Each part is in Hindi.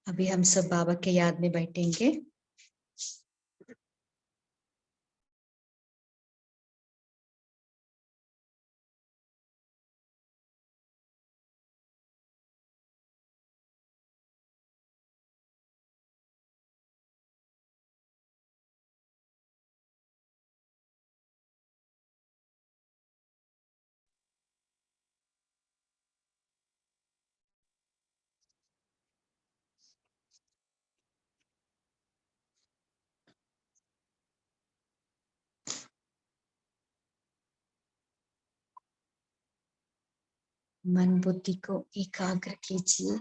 अभी हम सब बाबा के याद में बैठेंगे। मन बुद्धि को एकाग्र कीजिए।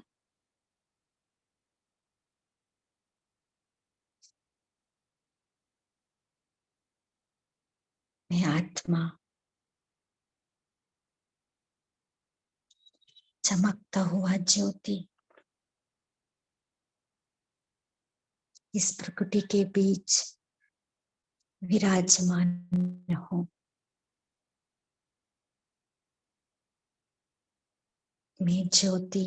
मैं आत्मा, चमकता हुआ ज्योति, इस प्रकृति के बीच विराजमान हूँ। मैं ज्योति,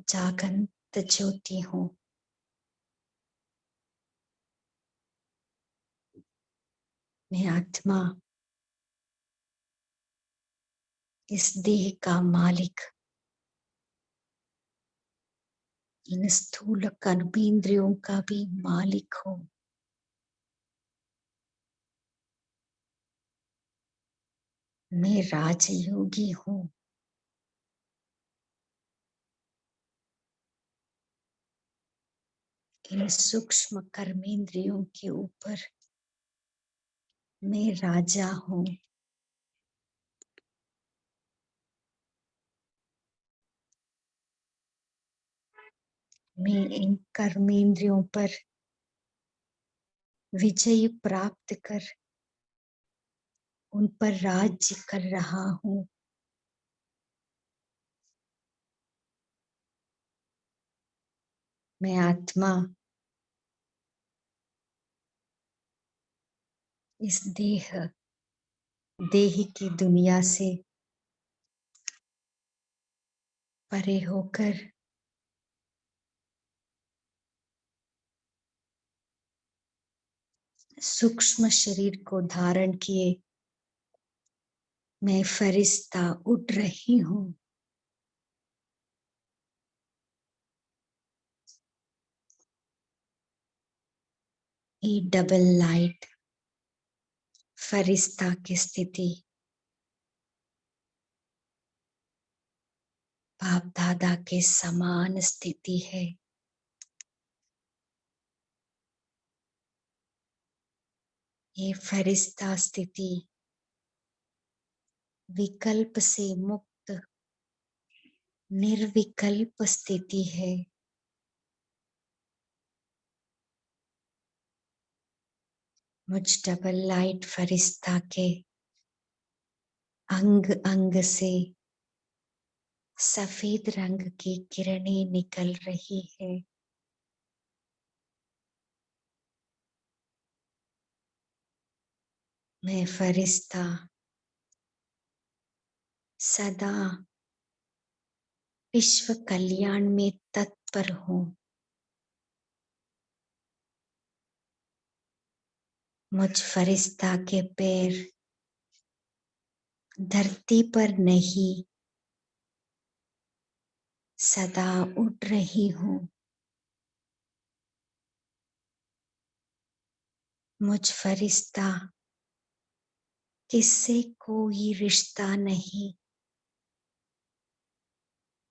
जागंत ज्योति हूँ। मैं आत्मा, इस देह का मालिक, इन स्थूल कर्मेंद्रियों का भी मालिक हूँ। मैं राजयोगी हूँ। इन सूक्ष्म कर्मेंद्रियों के ऊपर मैं राजा हूँ। मैं इन कर्मेंद्रियों पर विजय प्राप्त कर उन पर राज्य कर रहा हूँ। मैं आत्मा, इस देह की दुनिया से परे होकर सूक्ष्म शरीर को धारण किए मैं फरिश्ता उड़ रही हूँ। ये डबल लाइट फरिश्ता की स्थिति बाप दादा के समान स्थिति है। ये फरिश्ता स्थिति विकल्प से मुक्त निर्विकल्प स्थिति है। मुझ डबल लाइट फरिश्ता के अंग अंग से सफेद रंग की किरणें निकल रही है। मैं फरिश्ता सदा विश्व कल्याण में तत्पर हूँ। मुझ फरिश्ता के पैर धरती पर नहीं सदा उड़ रही हूँ। मुझ फरिश्ता किससे कोई रिश्ता नहीं।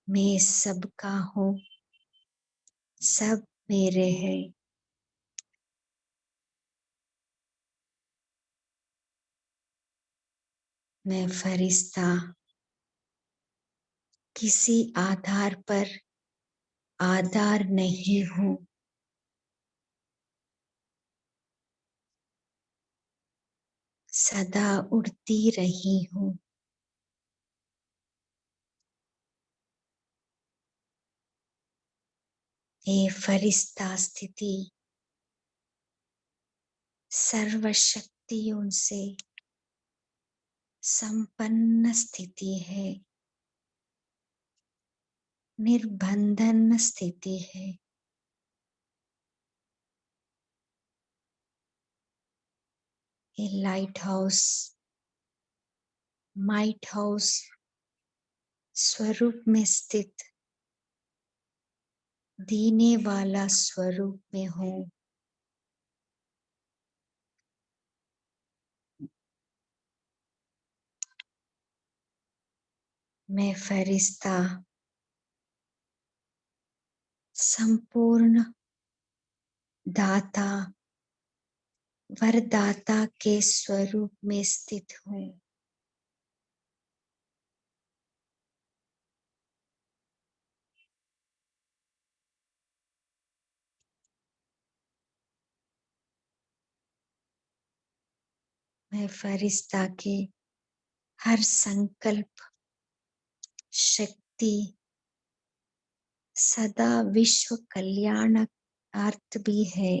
मैं सबका हूँ, सब मेरे हैं। मैं फरिश्ता किसी आधार पर आधार नहीं हूँ। सदा उड़ती रही हूँ। ये फरिश्ता स्थिति सर्व शक्तियों से संपन्न स्थिति है। निर्बंधन स्थिति है। ये लाइट हाउस, माइट हाउस स्वरूप में स्थित देने वाला स्वरूप में हूँ। मैं फरिश्ता संपूर्ण दाता वरदाता के स्वरूप में स्थित हूँ। मैं फरिश्ता के हर संकल्प शक्ति सदा विश्व कल्याण अर्थ भी है।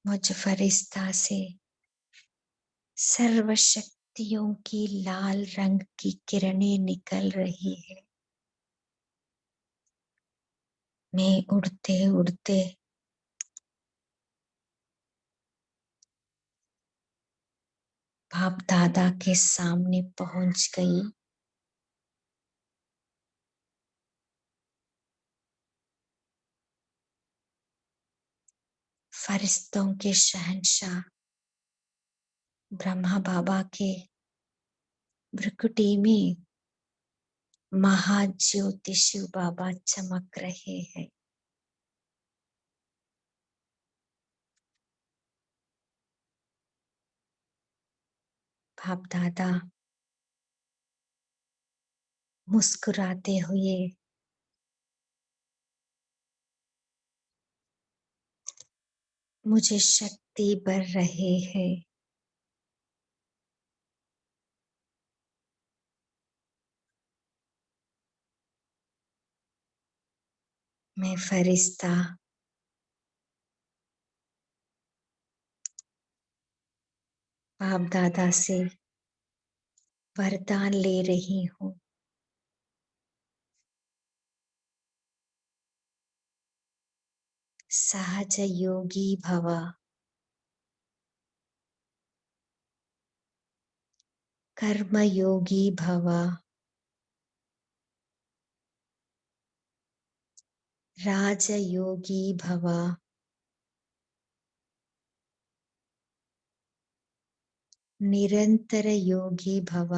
मुझ फरिश्ता से सर्व शक्तियों की लाल रंग की किरणें निकल रही है। मैं उड़ते उड़ते बाप दादा के सामने पहुंच गई। फरिश्तों के शहंशाह ब्रह्मा बाबा के भ्रुकुटी में महाज्योति शिव बाबा चमक रहे हैं। बाप दादा मुस्कुराते हुए मुझे शक्ति भर रहे हैं। मैं फरिश्ता बाप दादा से वरदान ले रही हूँ। सहज योगी भव, कर्म योगी भव, राज योगी भव, निरंतर योगी भव,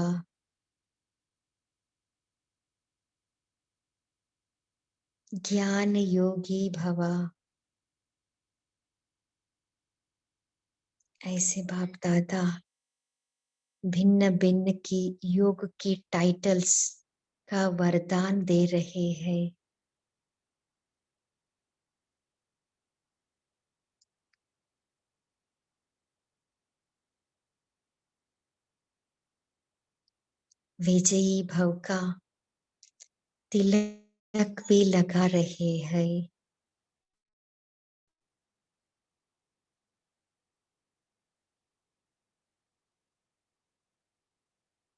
ज्ञान योगी भव। ऐसे बाप दादा भिन्न भिन्न की योग की टाइटल्स का वरदान दे रहे हैं। विजयी भव का तिलक भी लगा रहे हैं।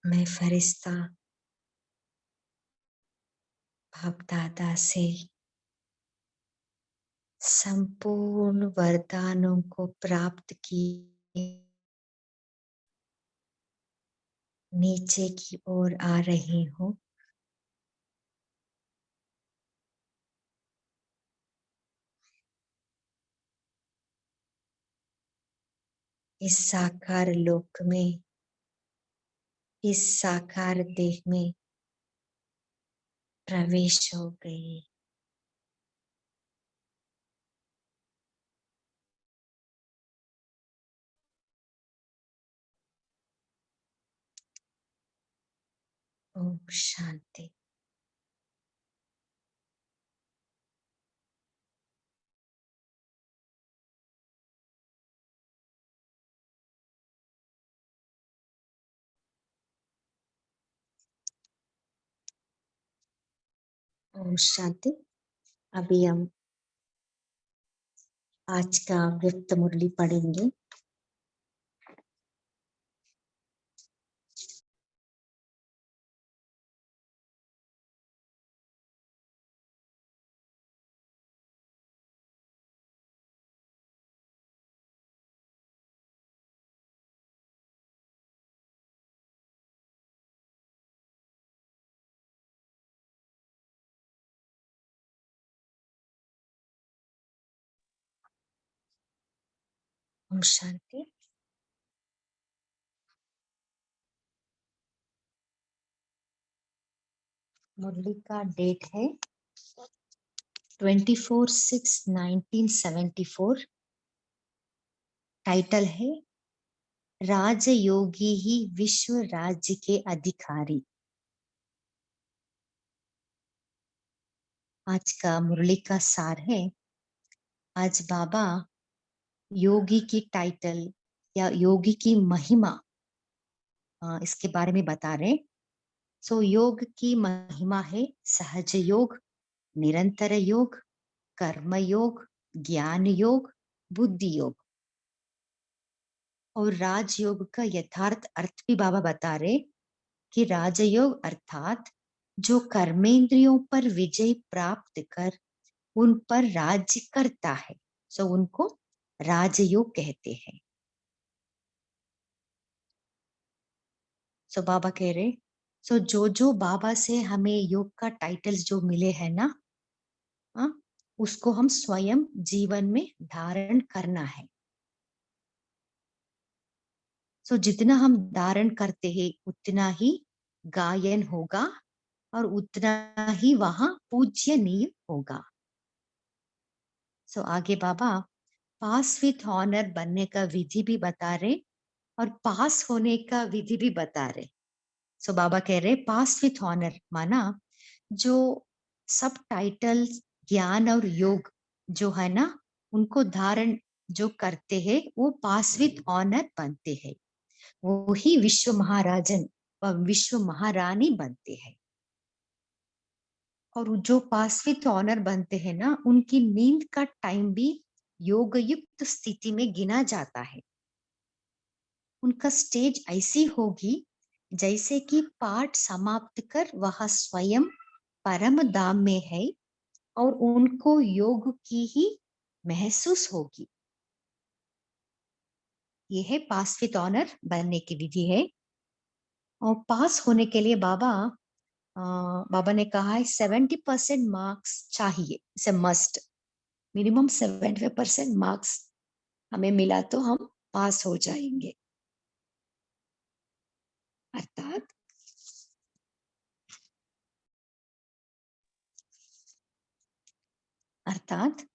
मैं फरिश्ता बाप दादा से संपूर्ण वरदानों को प्राप्त किए नीचे की ओर आ रही हूँ। इस साकार लोक में, इस साकार देह में प्रवेश हो गई। ओम शांति। ओम शांति। अभी हम आज का व्यक्त मुरली पढ़ेंगे। ओम शांति। मुरली का डेट है 24/6/1974। टाइटल है राजयोगी ही विश्व राज्य के अधिकारी। आज का मुरली का सार है, आज बाबा योगी की टाइटल या योगी की महिमा इसके बारे में बता रहे। सो योग की महिमा है सहज योग, निरंतर योग, कर्म योग, ज्ञान योग, बुद्धि योग। और राजयोग का यथार्थ अर्थ भी बाबा बता रहे कि राजयोग अर्थात जो कर्मेंद्रियों पर विजय प्राप्त कर उन पर राज्य करता है, सो उनको राजयोग कहते हैं। सो बाबा कह रहे, सो जो बाबा से हमें योग का टाइटल्स जो मिले हैं ना, उसको हम स्वयं जीवन में धारण करना है। सो जितना हम धारण करते हैं उतना ही गायन होगा और उतना ही वहां पूज्यनीय होगा। सो आगे बाबा पास विथ ऑनर बनने का विधि भी बता रहे और पास होने का विधि भी बता रहे। सो बाबा कह रहे पास विथ ऑनर माना जो सब टाइटल ज्ञान और योग जो है ना उनको धारण जो करते हैं वो पास विथ ऑनर बनते हैं, वो ही विश्व महाराजन व विश्व महारानी बनते हैं। और जो पास विथ ऑनर बनते हैं ना उनकी नींद का टाइम भी योग युक्त स्थिति में गिना जाता है। उनका स्टेज ऐसी होगी जैसे कि पाठ समाप्त कर वह स्वयं परम धाम में है और उनको योग की ही महसूस होगी। यह है पास विथ ऑनर बनने की विधि है। और पास होने के लिए बाबा ने कहा है 70% मार्क्स चाहिए, इसे मस्ट मिनिमम 75% मार्क्स हमें मिला तो हम पास हो जाएंगे। अर्थात अर्थात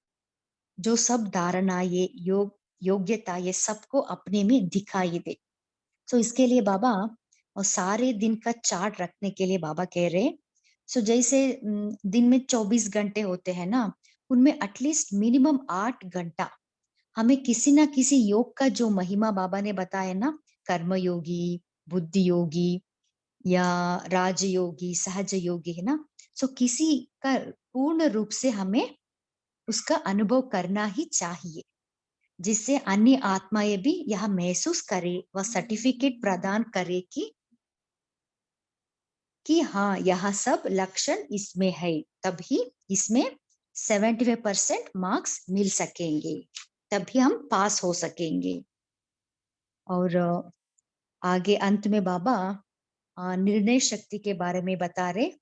जो सब धारणा ये योग्यता ये सबको अपने में दिखाई दे। सो इसके लिए बाबा और सारे दिन का चार्ट रखने के लिए बाबा कह रहे, सो जैसे दिन में 24 घंटे होते हैं ना, उनमें एटलीस्ट मिनिमम 8 घंटा हमें किसी ना किसी योग का जो महिमा बाबा ने बताया ना, कर्म योगी, बुद्धि योगी या राजयोगी, सहज योगी है ना, सो किसी का पूर्ण रूप से हमें उसका अनुभव करना ही चाहिए, जिससे अन्य आत्माएं भी यह महसूस करे व सर्टिफिकेट प्रदान करे कि हाँ यह सब लक्षण इसमें है, तभी इसमें 75% मार्क्स मिल सकेंगे, तभी हम पास हो सकेंगे। और आगे अंत में बाबा निर्णय शक्ति के बारे में बता रहे।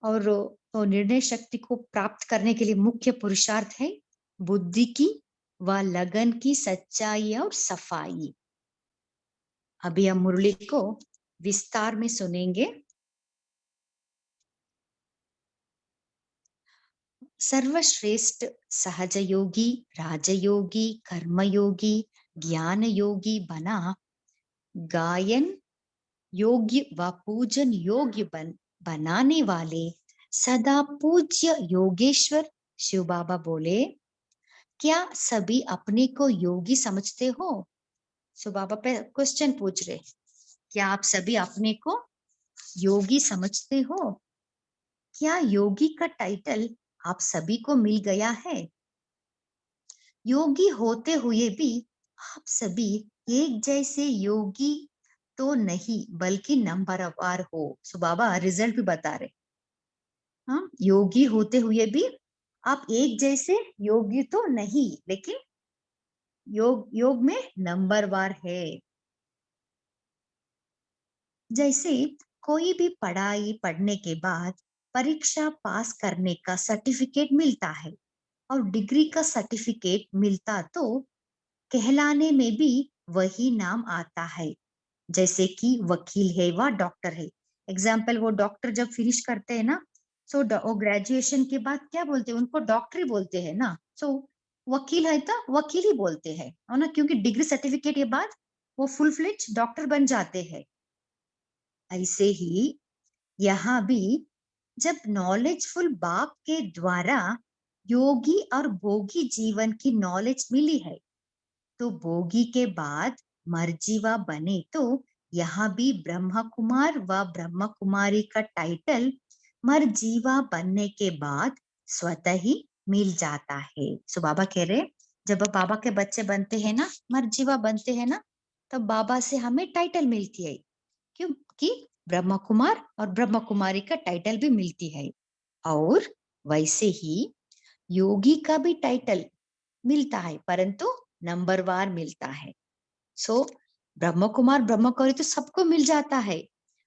और तो निर्णय शक्ति को प्राप्त करने के लिए मुख्य पुरुषार्थ है बुद्धि की व लगन की सच्चाई और सफाई। अभी हम मुरली को विस्तार में सुनेंगे। सर्वश्रेष्ठ सहज योगी, राजयोगी, कर्मयोगी, ज्ञान योगी बना गायन योग्य व पूजन योग्य बनाने वाले सदा पूज्य योगेश्वर शिव बाबा बोले, क्या सभी अपने को योगी समझते हो? सो बाबा पे क्वेश्चन पूछ रहे, क्या आप सभी अपने को योगी समझते हो? क्या योगी का टाइटल आप सभी को मिल गया है? योगी होते हुए भी आप सभी एक जैसे योगी तो नहीं बल्कि नंबरवार हो। सो बाबा रिजल्ट भी बता रहे। हाँ, योगी होते हुए भी आप एक जैसे योगी तो नहीं, लेकिन योग में नंबरवार है। जैसे कोई भी पढ़ाई पढ़ने के बाद परीक्षा पास करने का सर्टिफिकेट मिलता है और डिग्री का सर्टिफिकेट मिलता तो कहलाने में भी वही नाम आता है। जैसे कि वकील है व डॉक्टर है। एग्जाम्पल, वो डॉक्टर जब फिनिश करते हैं ना, सो वो ग्रेजुएशन के बाद क्या बोलते हैं, उनको डॉक्टर ही बोलते हैं ना। सो वकील है तो वकील ही बोलते हैं, है ना, क्योंकि डिग्री सर्टिफिकेट के बाद वो फुल फ्लेज डॉक्टर बन जाते हैं। ऐसे ही यहाँ भी जब नॉलेजफुल बाप के द्वारा योगी और भोगी जीवन की नॉलेज मिली है, तो भोगी के बाद मर्जीवा बने तो यहाँ भी ब्रह्म कुमार व ब्रह्म कुमारी का टाइटल मर्जीवा बनने के बाद स्वतः ही मिल जाता है। सो बाबा कह रहे, जब बाबा के बच्चे बनते हैं ना, मर्जीवा बनते हैं ना, तब बाबा से हमें टाइटल मिलती है। क्योंकि ब्रह्म कुमार और ब्रह्म कुमारी का टाइटल भी मिलती है। और वैसे ही योगी का भी टाइटल मिलता है, परंतु नंबरवार मिलता है। सो ब्रह्म कुमार ब्रह्म कुमारी तो सबको मिल जाता है,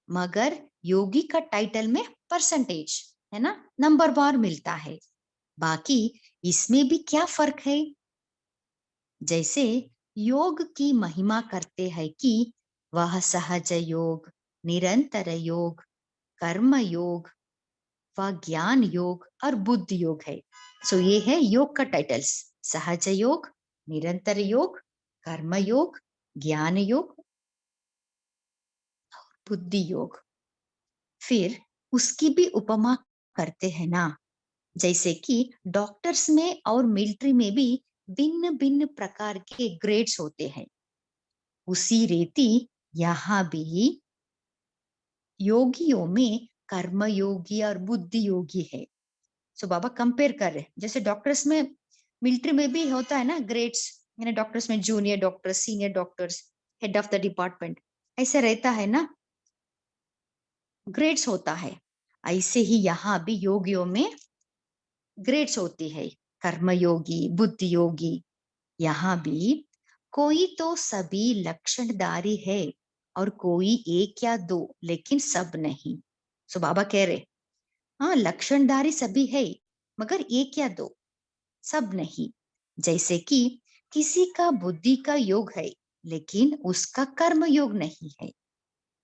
मगर योगी का टाइटल में परसेंटेज, है ना, नंबरवार मिलता है। बाकी इसमें भी क्या फर्क है? जैसे योग की महिमा करते हैं कि वह सहज योग, निरंतर योग, कर्म योग व ज्ञान योग और बुद्धि योग है। सो ये है योग का टाइटल्स। सहज योग, निरंतर योग, कर्म योग, ज्ञान योग, बुद्धि योग। फिर उसकी भी उपमा करते हैं ना, जैसे कि डॉक्टर्स में और मिलिट्री में भी भिन्न भिन्न प्रकार के ग्रेड्स होते हैं। उसी रीति यहाँ भी योगियों में कर्म योगी और बुद्धि योगी है। सो बाबा कंपेयर कर रहे हैं, जैसे डॉक्टर्स में, मिलिट्री में भी होता है ना ग्रेड्स, यानी डॉक्टर्स में junior doctors, senior doctors, head of the department, ऐसे रहता है ना, ग्रेड्स होता है। ऐसे ही यहाँ भी योगियों में ग्रेड्स होती है, कर्म योगी, बुद्धि योगी। यहाँ भी कोई तो सभी लक्षणधारी है और कोई एक या दो, लेकिन सब नहीं। सो बाबा कह रहे, हाँ लक्षणधारी सभी है, मगर एक या दो, सब नहीं। जैसे कि किसी का बुद्धि का योग है, लेकिन उसका कर्म योग नहीं है।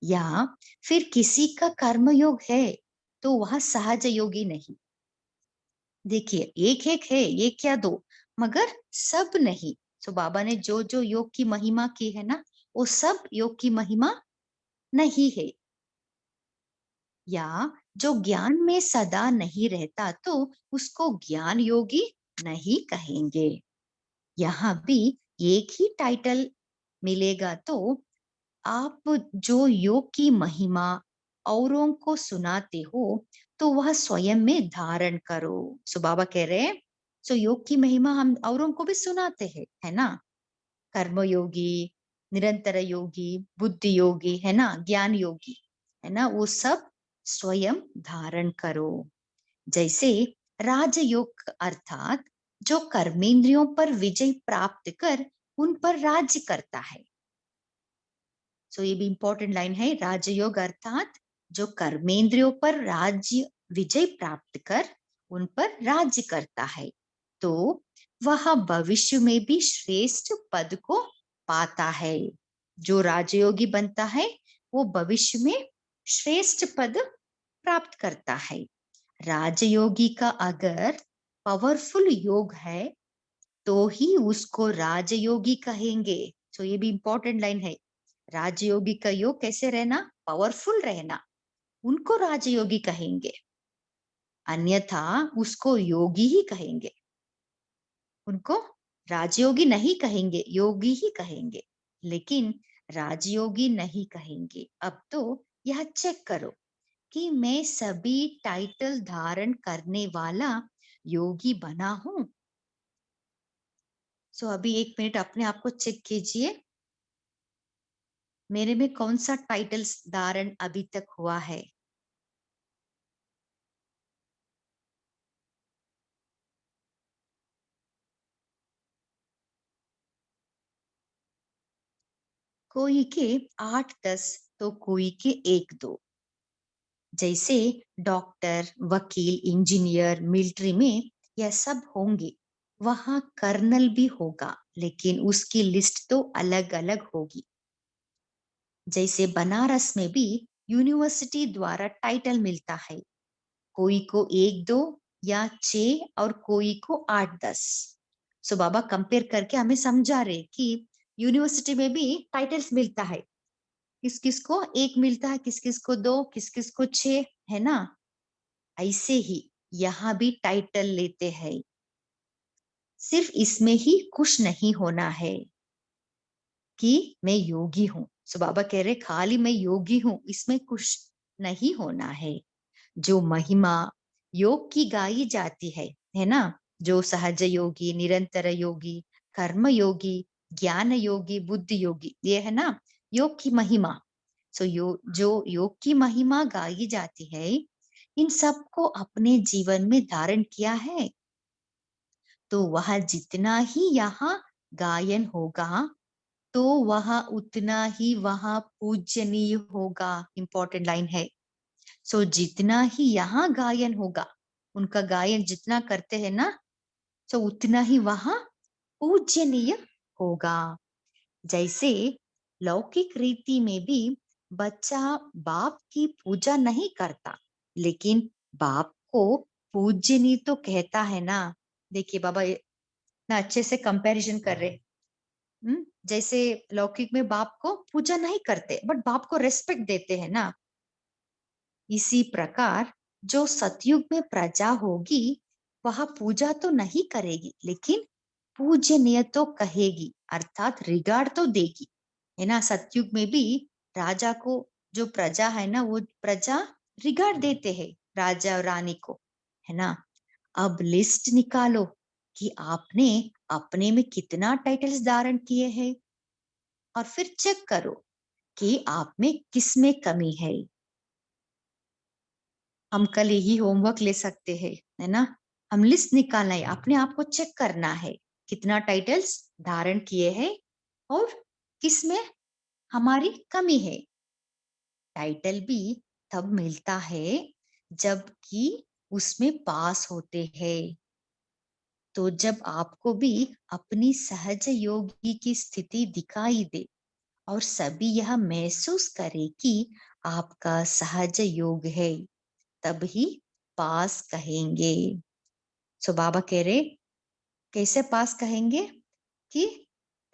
या फिर किसी का कर्म योग है तो वह सहज योगी नहीं। देखिए, एक एक है, एक या दो, मगर सब नहीं। सो बाबा ने जो जो योग की महिमा की है ना, वो सब योग की महिमा नहीं है। या जो ज्ञान में सदा नहीं रहता तो उसको ज्ञान योगी नहीं कहेंगे। यहाँ भी एक ही टाइटल मिलेगा तो आप जो योग की महिमा औरों को सुनाते हो तो वह स्वयं में धारण करो। सो बाबा कह रहे हैं, सो योग की महिमा हम औरों को भी सुनाते हैं, है ना, कर्म योगी, निरंतर योगी, बुद्धि योगी, है ना, ज्ञान योगी, है ना, वो सब स्वयं धारण करो। जैसे राजयोग अर्थात जो कर्मेंद्रियों पर विजय प्राप्त कर उन पर राज्य करता है। सो ये भी इंपॉर्टेंट लाइन है, राजयोग अर्थात जो कर्मेंद्रियों पर राज्य विजय प्राप्त कर उन पर राज्य करता है, तो वह भविष्य में भी श्रेष्ठ पद को पाता है। जो राजयोगी बनता है वो भविष्य में श्रेष्ठ पद प्राप्त करता है। राजयोगी का अगर पावरफुल योग है तो ही उसको राजयोगी कहेंगे। तो ये भी इंपॉर्टेंट लाइन है, राजयोगी का योग कैसे रहना, पावरफुल रहना, उनको राजयोगी कहेंगे, अन्यथा उसको योगी ही कहेंगे, उनको राजयोगी नहीं कहेंगे, योगी ही कहेंगे, लेकिन राजयोगी नहीं कहेंगे। अब तो यह चेक करो कि मैं सभी टाइटल धारण करने वाला योगी बना हूं। सो अभी 1 मिनट अपने आप को चेक कीजिए, मेरे में कौन-सा टाइटल्स धारण अभी तक हुआ है? कोई के 8-10 तो कोई के 1-2। जैसे डॉक्टर, वकील, इंजीनियर, मिलिट्री में यह सब होंगे। वहाँ कर्नल भी होगा, लेकिन उसकी लिस्ट तो अलग-अलग होगी। जैसे बनारस में भी यूनिवर्सिटी द्वारा टाइटल मिलता है। कोई को 1-2 या 6 और कोई को 8-10। सो बाबा कंपेयर करके हमें समझा रहे कि यूनिवर्सिटी में भी टाइटल्स मिलता है। किस-किस को 1 मिलता है, किस-किस को 2, किस-किस को 6, है ना? ऐसे ही यहाँ भी टाइटल लेते हैं। सिर्फ इसमें ही खुश नहीं होना है कि मैं योगी हूँ। सो बाबा कह रहे खाली मैं योगी हूँ, इसमें खुश नहीं होना है। जो महिमा योग की गाई जाती है ना? जो सहज योगी, निरंतर योगी, कर्म योगी, ज्ञान योगी, बुद्धि योगी, ये है ना योग की महिमा। सो जो योग की महिमा गाई जाती है, इन सबको अपने जीवन में धारण किया है, तो वह जितना ही यहाँ गायन होगा, तो वह उतना ही वहाँ पूजनीय होगा। इंपॉर्टेंट लाइन है। सो जितना ही यहाँ गायन होगा, उनका गायन जितना करते हैं ना, सो उतना ही वहाँ पूजनीय होगा। जैसे लौकिक रीति में भी बच्चा बाप की पूजा नहीं करता, लेकिन बाप को पूजनीय तो कहता है ना। देखिए बाबा इतना अच्छे से कंपैरिजन कर रहे। जैसे लौकिक में बाप को पूजा नहीं करते, बट बाप को रेस्पेक्ट देते हैं ना। इसी प्रकार जो सतयुग में प्रजा होगी, वह पूजा तो नहीं करेगी, लेकिन पूजनीय तो कहेगी, अर्थात रिगार्ड तो देगी, है ना? सतयुग में भी राजा को, जो प्रजा है ना, वो प्रजा रिगार्ड देते हैं राजा और रानी को, है ना? अब लिस्ट निकालो कि आपने अपने में कितना टाइटल्स धारण किए हैं, और फिर चेक करो कि आप में किस में कमी है। हम कल यही होमवर्क ले सकते हैं, है ना? हम लिस्ट निकालना है, अपने आप को चेक करना है, कितना टाइटल्स धारण किए हैं और किसमें हमारी कमी है। टाइटल भी तब मिलता है जबकि उसमें पास होते हैं। तो जब आपको भी अपनी सहज योगी की स्थिति दिखाई दे और सभी यह महसूस करे कि आपका सहज योग है, तब ही पास कहेंगे। सो बाबा कह रहे कैसे पास कहेंगे कि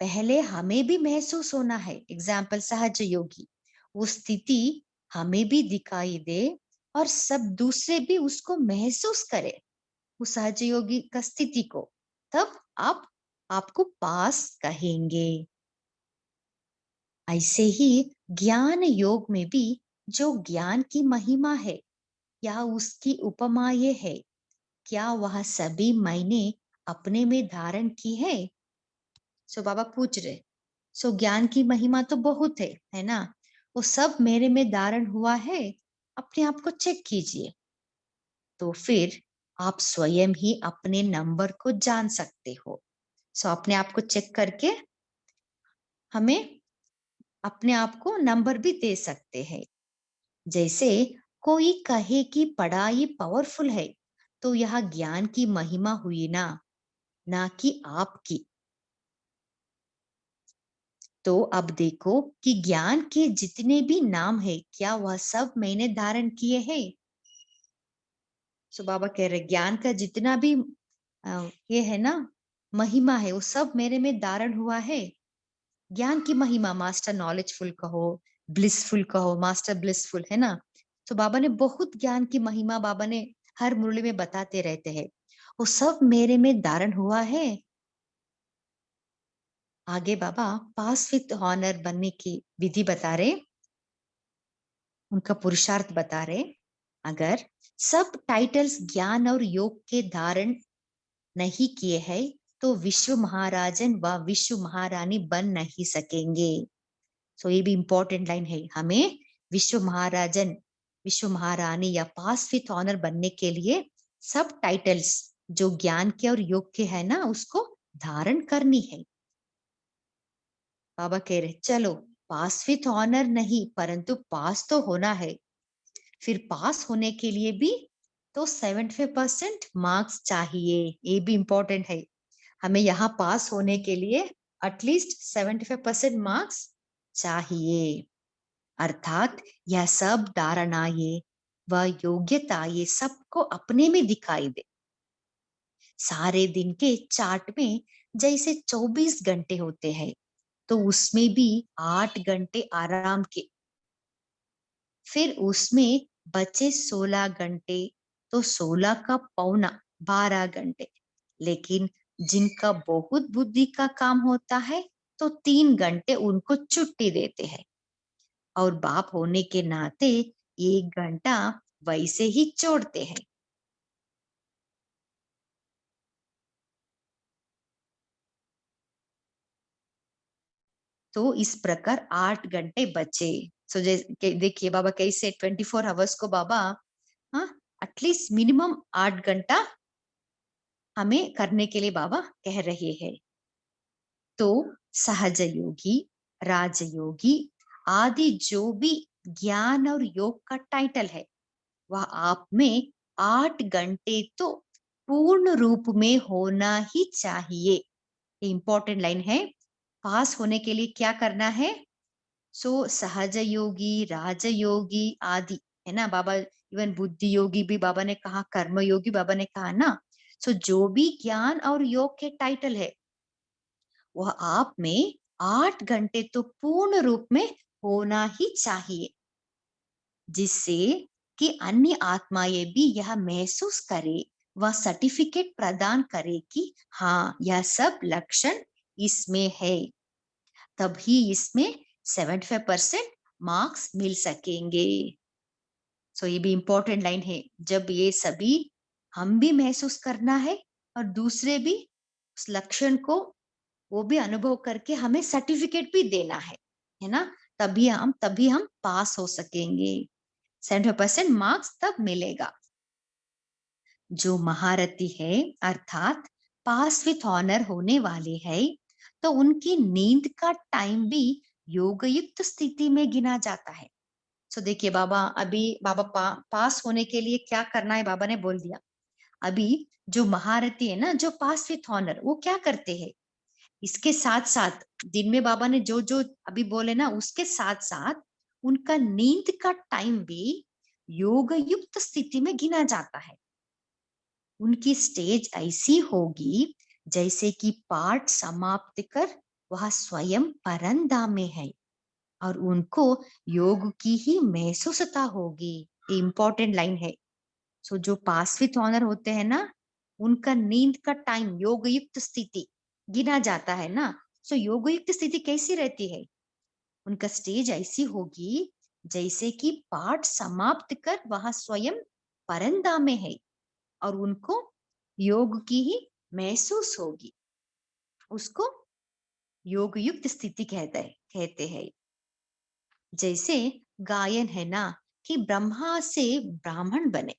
पहले हमें भी महसूस होना है, एग्जाम्पल सहज योगी, वो स्थिति हमें भी दिखाई दे और सब दूसरे भी उसको महसूस करे, उस सहज योगी का स्थिति को, तब आप आपको पास कहेंगे। ऐसे ही ज्ञान योग में भी जो ज्ञान की महिमा है या उसकी उपमा ये है, क्या वह सभी मैंने अपने में धारण की है? सो बाबा पूछ रहे। सो ज्ञान की महिमा तो बहुत है ना? वो सब मेरे में धारण हुआ है, अपने आप को चेक कीजिए। तो फिर आप स्वयं ही अपने नंबर को जान सकते हो। सो अपने आप को चेक करके हमें अपने आप को नंबर भी दे सकते हैं। जैसे कोई कहे कि पढ़ाई पावरफुल है, तो यह ज्ञान की महिमा हुई ना, ना कि आपकी। तो अब देखो कि ज्ञान के जितने भी नाम है, क्या वह सब मैंने धारण किए हैं? सो बाबा कह रहे ज्ञान का जितना भी ये है ना महिमा है, वो सब मेरे में धारण हुआ है। ज्ञान की महिमा, मास्टर नॉलेजफुल कहो, ब्लिसफुल कहो, मास्टर ब्लिसफुल, है ना? तो बाबा ने बहुत ज्ञान की महिमा बाबा ने हर मुरली में बताते रहते हैं, वो सब मेरे में धारण हुआ है। आगे बाबा पास विथ ऑनर बनने की विधि बता रहे, उनका पुरुषार्थ बता रहे। अगर सब टाइटल्स ज्ञान और योग के धारण नहीं किए हैं, तो विश्व महाराजन व विश्व महारानी बन नहीं सकेंगे। सो ये भी इंपॉर्टेंट लाइन है। हमें विश्व महाराजन, विश्व महारानी या पास विथ ऑनर बनने के लिए सब टाइटल्स जो ज्ञान के और योग के है ना, उसको धारण करनी है। बाबा कह रहे चलो पास विथ ऑनर नहीं, परंतु पास तो होना है। फिर पास होने के लिए भी तो 75% मार्क्स चाहिए। ये भी इंपॉर्टेंट है। हमें यहाँ पास होने के लिए एटलीस्ट 75% मार्क्स चाहिए। अर्थात यह सब धारणाएं व योग्यता ये सबको अपने में दिखाई दे। सारे दिन के चार्ट में जैसे 24 घंटे होते हैं, तो उसमें भी 8 घंटे आराम के, फिर उसमें बचे 16 घंटे, तो 16 का पौना 12 घंटे। लेकिन जिनका बहुत बुद्धि का काम होता है, तो 3 घंटे उनको छुट्टी देते हैं, और बाप होने के नाते 1 घंटा वैसे ही छोड़ते हैं। तो इस प्रकार 8 घंटे बचे। सो देखिए बाबा कैसे 24 आवर्स को बाबा, हाँ, एटलीस्ट मिनिमम 8 घंटा हमें करने के लिए बाबा कह रहे हैं। तो सहज योगी, राजयोगी आदि जो भी ज्ञान और योग का टाइटल है, वह आप में 8 घंटे तो पूर्ण रूप में होना ही चाहिए। इंपॉर्टेंट लाइन है। पास होने के लिए क्या करना है? सो सहज योगी, राजयोगी आदि, है ना बाबा। इवन बुद्धि योगी भी बाबा ने कहा, कर्म योगी बाबा ने कहा ना। सो जो भी ज्ञान और योग के टाइटल है, वह आप में 8 घंटे तो पूर्ण रूप में होना ही चाहिए, जिससे कि अन्य आत्माएं भी यह महसूस करे, वह सर्टिफिकेट प्रदान करे कि हाँ, यह सब लक्षण इसमें है। तभी इसमें 75% मार्क्स मिल सकेंगे। सो ये भी इंपॉर्टेंट लाइन है। जब ये सभी हम भी महसूस करना है, और दूसरे भी उस लक्षण को वो भी अनुभव करके हमें सर्टिफिकेट भी देना है ना। तभी हम पास हो सकेंगे। 70% मार्क्स तब मिलेगा। जो महारथी है, अर्थात पास विथ ऑनर होने वाले हैं, तो उनकी नींद का टाइम भी योगयुक्त स्थिति में गिना जाता है। सो देखिए बाबा, अभी बाबा पास होने के लिए क्या करना है बाबा ने बोल दिया। अभी जो महारथी है ना, जो पास विथ ऑनर, वो क्या करते हैं? इसके साथ साथ दिन में बाबा ने जो जो अभी बोले ना, उसके साथ साथ उनका नींद का टाइम भी योग युक्त स्थिति में गिना जाता है। उनकी स्टेज ऐसी होगी जैसे कि पाठ समाप्त कर वह स्वयं परंदा में है, और उनको योग की ही महसूसता होगी। इंपॉर्टेंट लाइन है। सो जो पास विथ ऑनर होते हैं ना, उनका नींद का टाइम योग युक्त स्थिति गिना जाता है ना। सो योग युक्त स्थिति कैसी रहती है? उनका स्टेज ऐसी होगी जैसे कि पाठ समाप्त कर वह स्वयं परंदा में है, और उनको योग की ही महसूस होगी। उसको योग युक्त स्थिति कहते हैं। जैसे गायन है ना, कि ब्रह्मा से ब्राह्मण बने।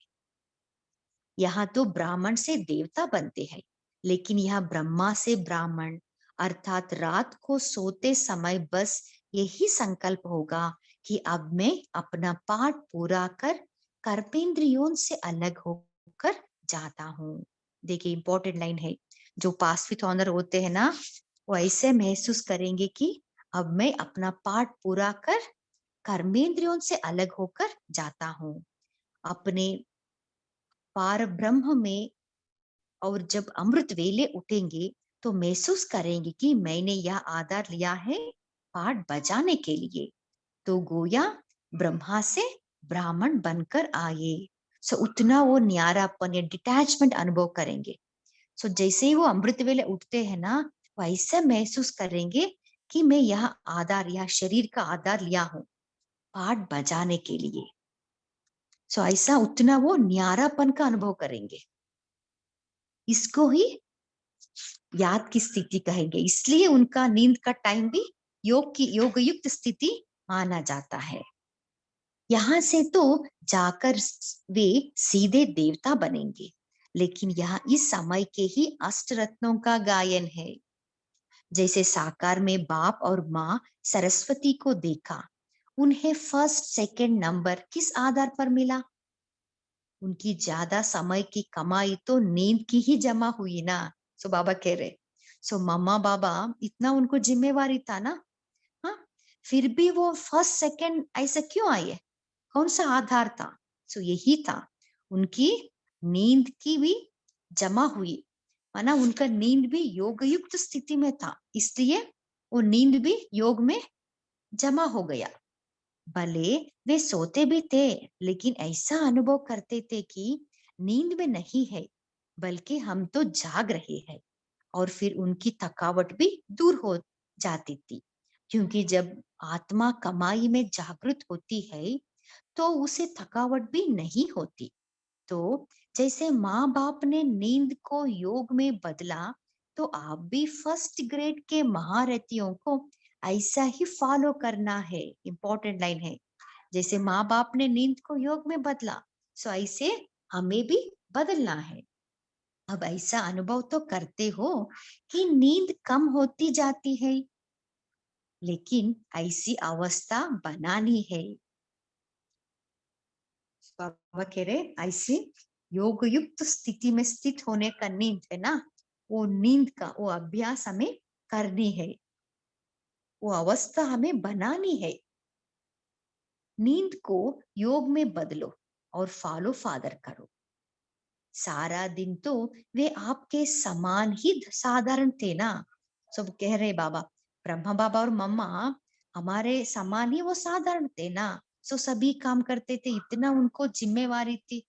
यहाँ तो ब्राह्मण से देवता बनते हैं, लेकिन यहाँ ब्रह्मा से ब्राह्मण, अर्थात रात को सोते समय बस यही संकल्प होगा कि अब मैं अपना पाठ पूरा कर कर्मेंद्रियों से अलग होकर जाता हूँ। देखिए इंपॉर्टेंट लाइन है। जो पास विथ ऑनर होते हैं ना, वो ऐसे महसूस करेंगे कि अब मैं अपना पाठ पूरा कर कर्मेंद्रियों से अलग होकर जाता हूँ अपने पार ब्रह्म में। और जब अमृत वेले उठेंगे, तो महसूस करेंगे कि मैंने यह आधार लिया है पाठ बजाने के लिए। तो गोया ब्रह्मा से ब्राह्मण बनकर आए। सो उतना वो न्यारापन या डिटैचमेंट अनुभव करेंगे। सो जैसे ही वो अमृत वेले उठते हैं ना, वैसे महसूस करेंगे कि मैं यह आधार, यह शरीर का आधार लिया हूँ पाठ बजाने के लिए। सो ऐसा उतना वो न्यारापन का अनुभव करेंगे। इसको ही याद की स्थिति कहेंगे, इसलिए उनका नींद का टाइम भी योग युक्त स्थिति माना जाता है। यहाँ से तो जाकर वे सीधे देवता बनेंगे, लेकिन यहाँ इस समय के ही अष्ट रत्नों का गायन है। जैसे साकार में बाप और माँ सरस्वती को देखा, उन्हें फर्स्ट सेकंड नंबर किस आधार पर मिला? उनकी ज्यादा समय की कमाई तो नींद की ही जमा हुई ना। सो बाबा कह रहे, सो मम्मा बाबा इतना उनको जिम्मेवारी था ना, हाँ, फिर भी वो फर्स्ट सेकंड ऐसा क्यों आए? कौन सा आधार था? सो यही था, उनकी नींद की भी जमा हुई, माना उनका नींद भी योग युक्त स्थिति में था, इसलिए वो नींद भी योग में जमा हो गया। भले वे सोते भी थे, लेकिन ऐसा अनुभव करते थे कि नींद में नहीं है, बल्कि हम तो जाग रहे हैं। और फिर उनकी थकावट भी दूर हो जाती थी, क्योंकि जब आत्मा कमाई में जागृत होती है तो उसे थकावट भी नहीं होती। तो जैसे माँ बाप ने नींद को योग में बदला, तो आप भी फर्स्ट ग्रेड के महारथियों को ऐसा ही फॉलो करना है। इंपॉर्टेंट लाइन है, जैसे माँ बाप ने नींद को योग में बदला, सो ऐसे हमें भी बदलना है। अब ऐसा अनुभव तो करते हो कि नींद कम होती जाती है, लेकिन ऐसी अवस्था बनानी है। बाबा कह रहे ऐसे योग युक्त स्थिति में स्थित होने का नींद है ना, वो नींद का वो अभ्यास हमें करनी है, वो अवस्था हमें बनानी है। नींद को योग में बदलो और फॉलो फादर करो। सारा दिन तो वे आपके समान ही साधारण थे ना। सब कह रहे बाबा, ब्रह्मा बाबा और मम्मा हमारे समान ही वो साधारण थे ना। सो सभी काम करते थे, इतना उनको जिम्मेवारी थी।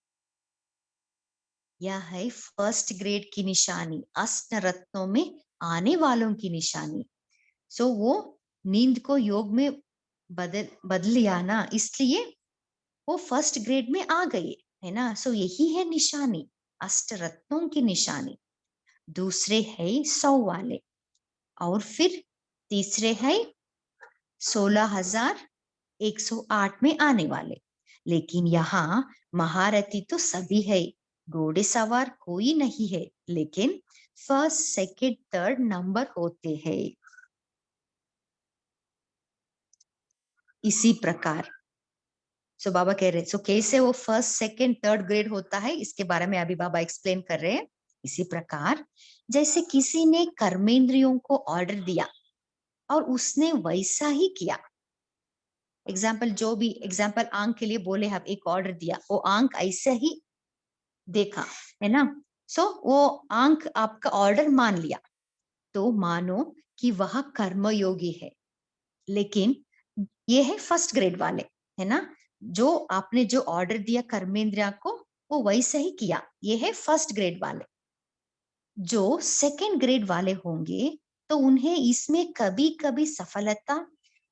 यह है फर्स्ट ग्रेड की निशानी, अष्ट रत्नों में आने वालों की निशानी। सो वो नींद को योग में बदल लिया ना, इसलिए वो फर्स्ट ग्रेड में आ गए, है ना। सो यही है निशानी, अष्ट रत्नों की निशानी। दूसरे है 100 वाले, और फिर तीसरे है 16,108 में आने वाले। लेकिन यहाँ महारथी तो सभी है, घोड़े सवार कोई नहीं है, लेकिन फर्स्ट सेकंड थर्ड नंबर होते हैं। इसी प्रकार सो बाबा कह रहे, सो कैसे वो फर्स्ट सेकंड थर्ड ग्रेड होता है, इसके बारे में अभी बाबा एक्सप्लेन कर रहे हैं। इसी प्रकार जैसे किसी ने कर्मेंद्रियों को ऑर्डर दिया और उसने वैसा ही किया। एग्जाम्पल, जो भी एग्जाम्पल आंख के लिए बोले, हम एक ऑर्डर दिया, वो आंख ऐसे ही देखा, है ना। सो वो आंख आपका ऑर्डर मान लिया, तो मानो कि वह कर्मयोगी है। लेकिन ये है फर्स्ट ग्रेड वाले, है ना, जो आपने जो ऑर्डर दिया कर्मेंद्रिया को, वो वैसे ही किया, ये है फर्स्ट ग्रेड वाले। जो सेकंड ग्रेड वाले होंगे, तो उन्हें इसमें कभी कभी सफलता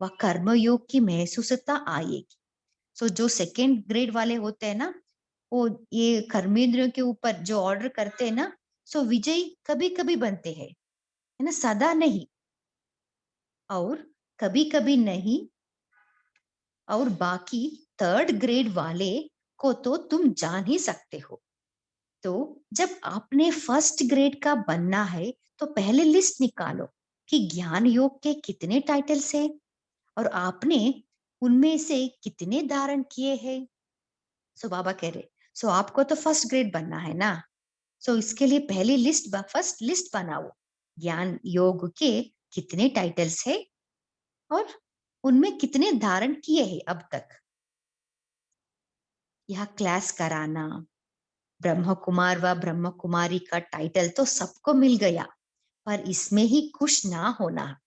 व कर्मयोग की महसूसता आएगी। सो जो सेकंड ग्रेड वाले होते हैं ना, वो ये कर्मेंद्रियों के ऊपर जो ऑर्डर करते हैं ना, सो विजयी कभी कभी बनते हैं, है ना, सदा नहीं। और कभी कभी नहीं, और बाकी थर्ड ग्रेड वाले को तो तुम जान ही सकते हो। तो जब आपने फर्स्ट ग्रेड का बनना है, तो पहले लिस्ट निकालो कि ज्ञान योग के कितने टाइटल्स हैं और आपने उनमें से कितने धारण किए हैं। सो बाबा कह रहे, सो आपको तो फर्स्ट ग्रेड बनना है ना, सो इसके लिए पहली लिस्ट फर्स्ट लिस्ट बनाओ, ज्ञान योग के कितने टाइटल्स है और उनमें कितने धारण किए हैं अब तक। यह क्लास कराना, ब्रह्म कुमार व ब्रह्म कुमारी का टाइटल तो सबको मिल गया, पर इसमें ही खुश ना होना,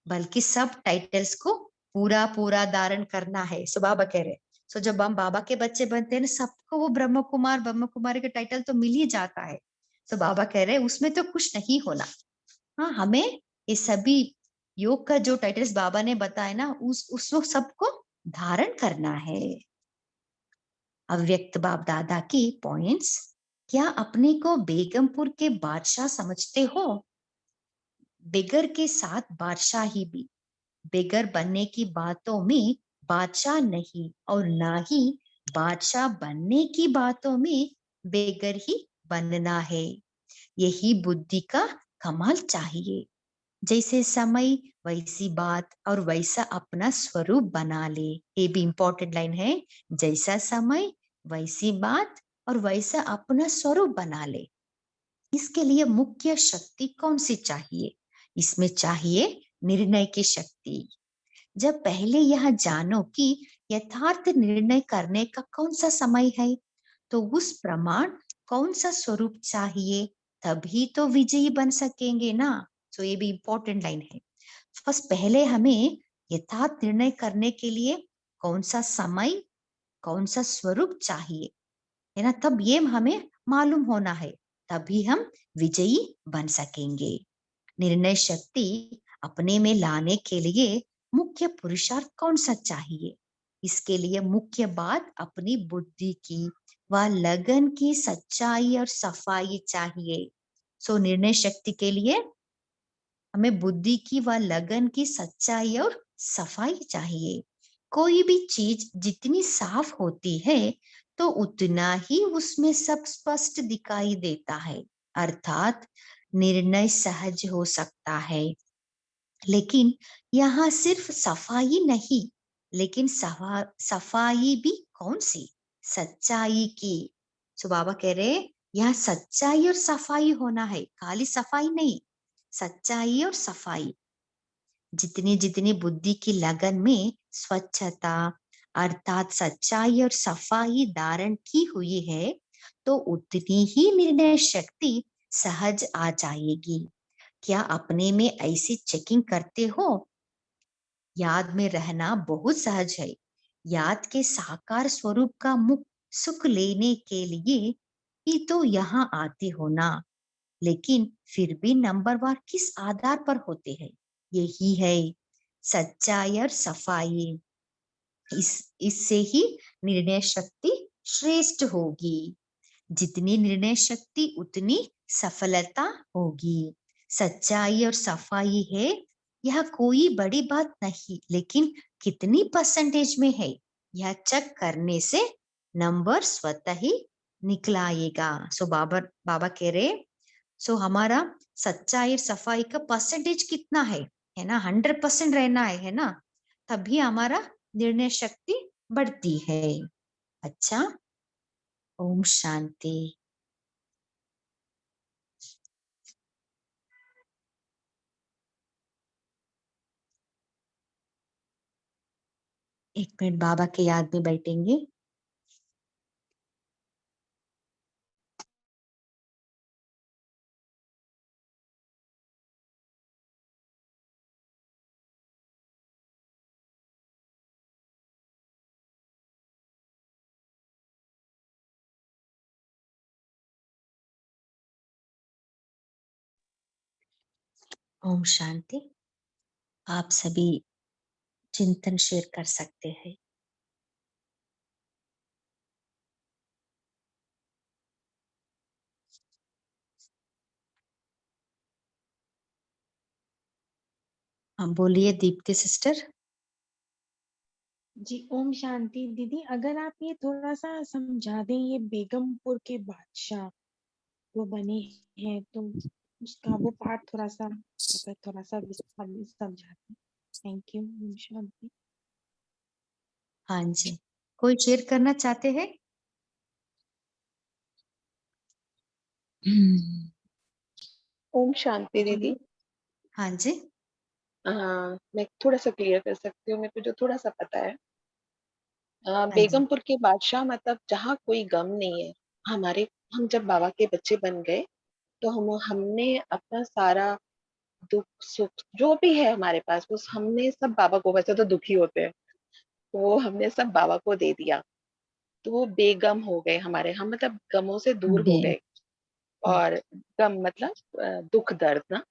बल्कि सब टाइटल्स को पूरा पूरा धारण करना है। सो बाबा कह रहे, सो जब हम बाबा के बच्चे बनते हैं ना, सबको वो ब्रह्म कुमार ब्रह्म कुमारी का टाइटल तो मिल ही जाता है। सो बाबा कह रहे उसमें तो खुश नहीं होना। हाँ, हमें ये सभी योग का जो टाइटल्स बाबा ने बताया ना, उस सबको धारण करना है। अव्यक्त बाप दादा की पॉइंट्स, क्या अपने को बेगमपुर के बादशाह समझते हो? बेगर के साथ बादशाही भी। बेगर बनने की बातों में बादशाह नहीं, और ना ही बादशाह बनने की बातों में बेगर ही बनना है। यही बुद्धि का कमाल चाहिए। जैसे समय वैसी बात और वैसा अपना स्वरूप बना ले। ये भी इंपॉर्टेंट लाइन है। जैसा समय वैसी बात और वैसा अपना स्वरूप बना ले। इसके लिए मुख्य शक्ति कौन सी चाहिए? इसमें चाहिए निर्णय की शक्ति। जब पहले यह जानो कि यथार्थ निर्णय करने का कौन सा समय है, तो उस प्रमाण कौन सा स्वरूप चाहिए, तभी तो विजयी बन सकेंगे ना। तो ये भी इंपॉर्टेंट लाइन है। फर्स्ट पहले हमें यथार्थ निर्णय करने के लिए कौन सा समय, कौन सा स्वरूप चाहिए, है ना, तब ये हमें मालूम होना है, तभी हम विजयी बन सकेंगे। निर्णय शक्ति अपने में लाने के लिए मुख्य पुरुषार्थ कौन सा चाहिए? इसके लिए मुख्य बात अपनी बुद्धि की व लगन की सच्चाई और सफाई चाहिए। सो निर्णय शक्ति के लिए हमें बुद्धि की व लगन की सच्चाई और सफाई चाहिए। कोई भी चीज जितनी साफ होती है, तो उतना ही उसमें सब स्पष्ट दिखाई देता है। अर्थात निर्णय सहज हो सकता है, लेकिन यहाँ सिर्फ सफाई नहीं, लेकिन सफाई भी कौन सी? सच्चाई की। सो बाबा कह रहे यहाँ सच्चाई और सफाई होना है, खाली सफाई नहीं, सच्चाई और सफाई। जितनी जितनी बुद्धि की लगन में स्वच्छता अर्थात सच्चाई और सफाई धारण की हुई है, तो उतनी ही निर्णय शक्ति सहज आ जाएगी। क्या अपने में ऐसी चेकिंग करते हो? याद में रहना बहुत सहज है। याद के साकार स्वरूप का मुख सुख लेने के लिए ही तो यहाँ आते हो ना। लेकिन फिर भी नंबरवार किस आधार पर होते हैं? यही है सच्चाई और सफाई। इससे ही निर्णय शक्ति श्रेष्ठ होगी। जितनी निर्णय शक्ति उतनी सफलता होगी। सच्चाई और सफाई है, यह कोई बड़ी बात नहीं, लेकिन कितनी परसेंटेज में है, यह चेक करने से नंबर स्वतः ही निकला आएगा। सो बाबा कह रहे, सो हमारा सच्चाई और सफाई का परसेंटेज कितना है ना, 100% रहना है ना, तभी हमारा निर्णय शक्ति बढ़ती है। अच्छा, ओम शांति। एक मिनट बाबा के याद में बैठेंगे। ओम शांति। आप सभी चिंतन शेयर कर सकते हैं। हाँ बोलिए दीप्ति सिस्टर। जी ओम शांति दीदी, अगर आप ये थोड़ा सा समझा दें, ये बेगमपुर के बादशाह वो बने हैं, तो उसका वो पार्ट थोड़ा सा अगर थोड़ा सा विस्तार में समझा दें। Thank you Om Shanti. हाँ जी, कोई शेयर करना चाहते हैं? ओम शांति बोलिए। दीदी। हाँ जी। मैं थोड़ा सा क्लियर कर सकती हूँ, मेरे को जो थोड़ा सा पता है। हाँ जी। बेगमपुर के बादशाह मतलब जहाँ कोई गम नहीं है। हमारे हम जब बाबा के बच्चे बन गए, तो हमने अपना सारा दुख सुख जो भी है हमारे पास, वो हमने सब बाबा को, वैसे तो दुखी होते हैं, तो वो हमने सब बाबा को दे दिया। तो वो बेगम हो गए हमारे, हम मतलब गमों से दूर बे हो गए। और गम मतलब दुख दर्द ना,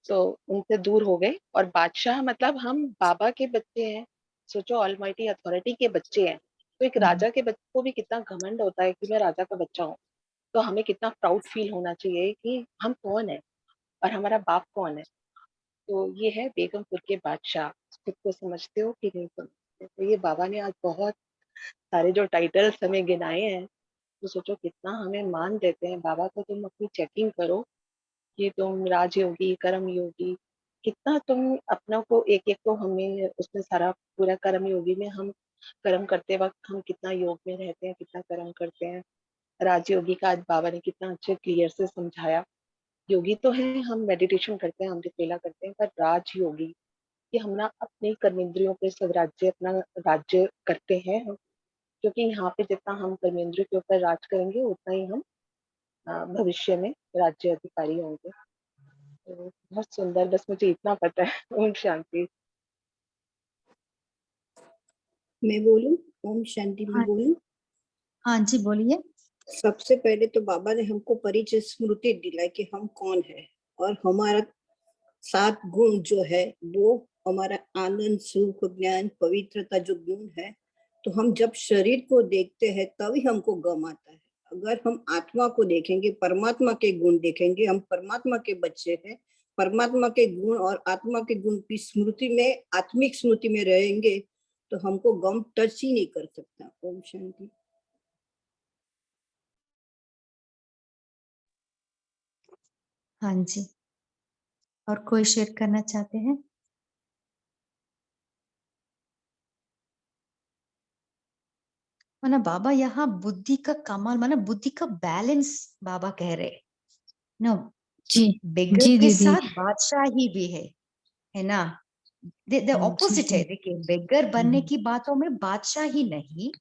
तो उनसे दूर हो गए। और बादशाह मतलब हम बाबा के बच्चे हैं। सोचो, ऑलमाइटी अथॉरिटी के बच्चे हैं। तो एक राजा के बच्चे को भी कितना घमंड होता है कि मैं राजा का बच्चा हूँ। तो हमें कितना प्राउड फील होना चाहिए कि हम कौन है और हमारा बाप कौन है। तो ये है बेगमपुर के बादशाह। खुद को समझते हो कि नहीं समझते? तो ये बाबा ने आज बहुत सारे जो टाइटल्स हमें गिनाए हैं, तो सोचो कितना हमें मान देते हैं बाबा। तो तुम अपनी चेकिंग करो कि तुम राजयोगी, कर्म योगी, कितना तुम अपना को एक-एक को हमें उसमें सारा पूरा कर्म योगी में हम कर्म करते वक़्त हम कितना योग में रहते हैं, कितना कर्म करते हैं। राजयोगी का आज बाबा ने कितना अच्छे क्लियर से समझाया। योगी तो हैं, हम मेडिटेशन करते हैं, अमृत वेला करते हैं, पर राजयोगी कि हम ना अपने कर्मेंद्रियों पे स्वराज्य अपना राज्य करते हैं हम, क्योंकि यहाँ पे जितना हम कर्मेंद्रियों के ऊपर राज करेंगे उतना ही हम भविष्य में राज्य अधिकारी होंगे। तो बहुत सुंदर, बस मुझे इतना पता है। ओम शांति। मैं बोलूं? ओम शांति में हाँ बोलूं? हाँ जी, बोलिए। सबसे पहले तो बाबा ने हमको परिचय स्मृति दिलाई कि हम कौन है, और हमारा 7 गुण जो है वो हमारा आनंद, सुख, ज्ञान, पवित्रता जो गुण है, तो हम जब शरीर को देखते हैं तभी हमको गम आता है। अगर हम आत्मा को देखेंगे, परमात्मा के गुण देखेंगे, हम परमात्मा के बच्चे हैं, परमात्मा के गुण और आत्मा के गुण की स्मृति में, आत्मिक स्मृति में रहेंगे, तो हमको गम टच ही नहीं कर सकता। ओम शांति। हाँ जी, और कोई शेयर करना चाहते हैं? माना बाबा यहाँ बुद्धि का कमाल, माना बुद्धि का बैलेंस बाबा कह रहे ना। जी बेगर जी के दीदी। साथ बादशाही भी है ना। ऑपोजिट है। देखिए, बेगर बनने की बातों में बादशाही नहीं,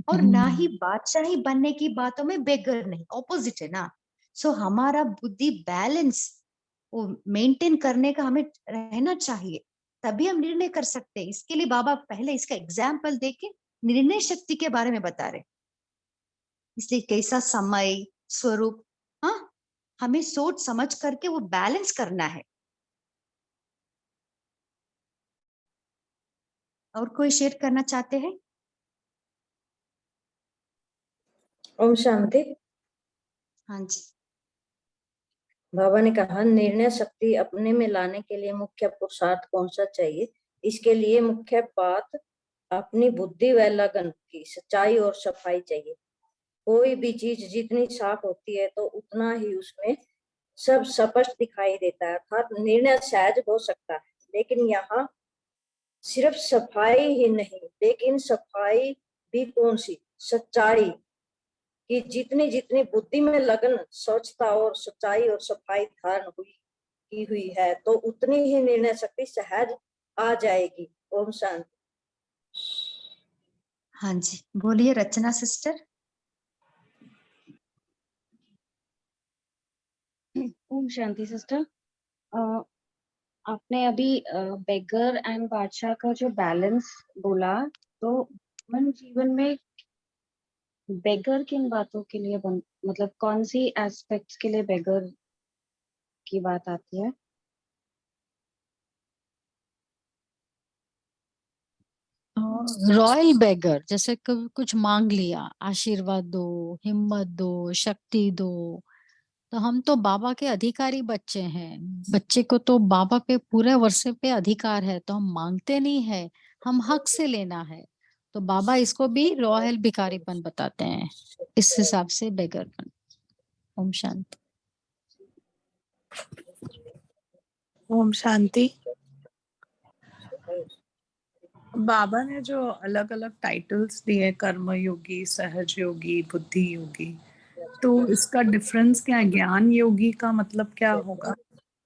और ना ही बादशाही बनने की बातों में बेगर नहीं, ऑपोजिट है ना। सो हमारा बुद्धि बैलेंस वो मेंटेन करने का हमें रहना चाहिए, तभी हम निर्णय कर सकते हैं। इसके लिए बाबा पहले इसका एग्जाम्पल देके निर्णय शक्ति के बारे में बता रहे। इसलिए कैसा समय स्वरूप, हाँ, हमें सोच समझ करके वो बैलेंस करना है। और कोई शेयर करना चाहते हैं? ओम शांति। हाँ जी। बाबा ने कहा निर्णय शक्ति अपने में लाने के लिए मुख्य पुरुषार्थ कौन सा चाहिए? इसके लिए मुख्य बात अपनी बुद्धि व लगन की सच्चाई और सफाई चाहिए। कोई भी चीज जितनी साफ होती है तो उतना ही उसमें सब स्पष्ट दिखाई देता है। अर्थात निर्णय सहज हो सकता है, लेकिन यहाँ सिर्फ सफाई ही नहीं, लेकिन सफाई भी कौन सी? सच्चाई कि जितनी जितनी बुद्धि में लगन, स्वच्छता और सच्चाई और सफाई धारण की हुई है, तो उतनी ही निर्णय शक्ति सहज आ जाएगी। ओम शांति। हाँ जी, बोलिए रचना सिस्टर। ओम शांति सिस्टर। आपने अभी बेगर एंड बादशाह का जो बैलेंस बोला, तो मन जीवन में बेगर किन बातों के लिए मतलब कौन सी एस्पेक्ट्स के लिए बेगर की बात आती है? रॉयल बेगर, जैसे कभी कुछ मांग लिया, आशीर्वाद दो, हिम्मत दो, शक्ति दो। तो हम तो बाबा के अधिकारी बच्चे हैं। बच्चे को तो बाबा पे पूरे वर्षे पे अधिकार है, तो हम मांगते नहीं है, हम हक से लेना है। तो बाबा इसको भी रॉयल भिखारीपन बताते हैं, इस हिसाब से बेगरपन। ओम शांति। ओम शांति। बाबा ने जो अलग अलग टाइटल्स दिए, कर्म योगी, सहज योगी, बुद्धि योगी, तो इसका डिफरेंस क्या है? ज्ञान योगी का मतलब क्या होगा?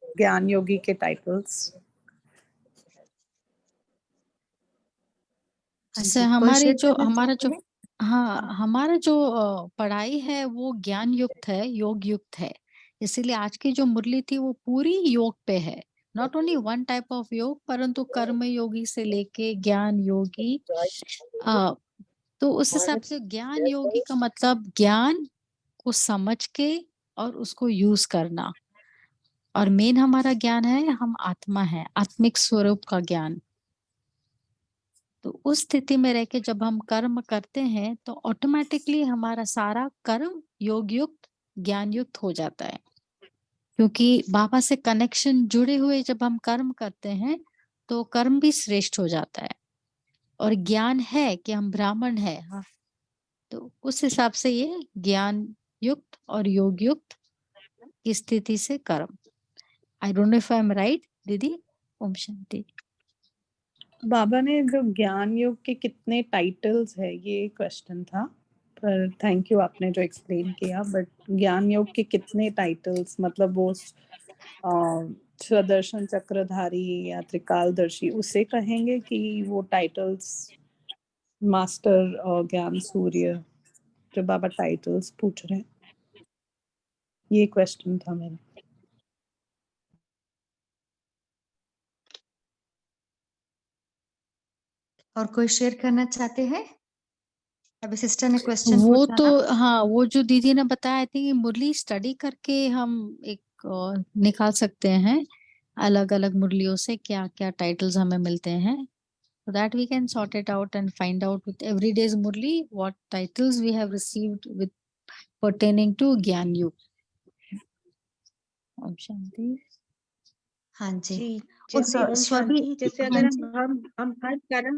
ज्ञान योगी के टाइटल्स जैसे हमारा जो पढ़ाई है वो ज्ञान युक्त है, योग युक्त है। इसीलिए आज की जो मुरली थी वो पूरी योग पे है। Not only one type of योग, परंतु कर्म योगी से लेके ज्ञान योगी। तो उस हिसाब से ज्ञान योगी का मतलब ज्ञान को समझ के और उसको यूज करना। और मेन हमारा ज्ञान है, हम आत्मा है, आत्मिक स्वरूप का ज्ञान। तो उस स्थिति में रह के जब हम कर्म करते हैं तो ऑटोमेटिकली हमारा सारा कर्म योग युक्त, ज्ञान युक्त हो जाता है। क्योंकि बाबा से कनेक्शन जुड़े हुए जब हम कर्म करते हैं तो कर्म भी श्रेष्ठ हो जाता है, और ज्ञान है कि हम ब्राह्मण है, हाँ, तो उस हिसाब से ये ज्ञान युक्त और योग युक्त की स्थिति से कर्म। I don't know if I am right दीदी। ओम शांति। बाबा ने जो ज्ञान योग के कितने टाइटल्स है ये क्वेश्चन था, पर थैंक यू आपने जो एक्सप्लेन किया। बट ज्ञान योग के कितने टाइटल्स, मतलब वो स्वदर्शन चक्रधारी या त्रिकालदर्शी उसे कहेंगे कि वो टाइटल्स मास्टर और ज्ञान सूर्य, जो बाबा टाइटल्स पूछ रहे हैं, ये क्वेश्चन था मेरा। और कोई शेयर करना चाहते हैं? अभी सिस्टर ने क्वेश्चन वो पूछा तो ना। हाँ, वो जो दीदी ने बताया थी कि मुरली स्टडी करके हम एक निकाल सकते हैं अलग अलग मुरलियों से क्या क्या टाइटल्स हमें मिलते हैं, so that we can sort it out and find out with every day's murli what titles we have received with pertaining to Gyan Yug. Om Shanti. हाँ जी। जी, और जैसे ओम स्वभी शांति, जैसे हाँ अगर जी, हम हर कर्म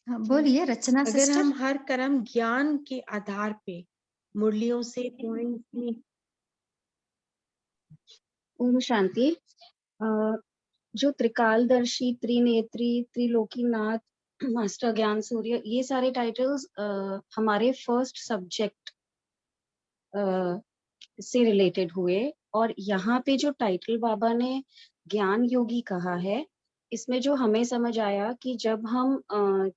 हाँ, जी, बोलिए रचना अगर सिस्टर। हम हर कर्म ज्ञान के आधार पे मुरलियों से पॉइंट में ओम शांति। जो त्रिकालदर्शी, त्रिनेत्री, त्रिलोकीनाथ, मास्टर ज्ञान सूर्य, ये सारे टाइटल्स हमारे फर्स्ट सब्जेक्ट से रिलेटेड हुए। और यहाँ पे जो टाइटल बाबा ने ज्ञान योगी कहा है, इसमें जो हमें समझ आया कि जब हम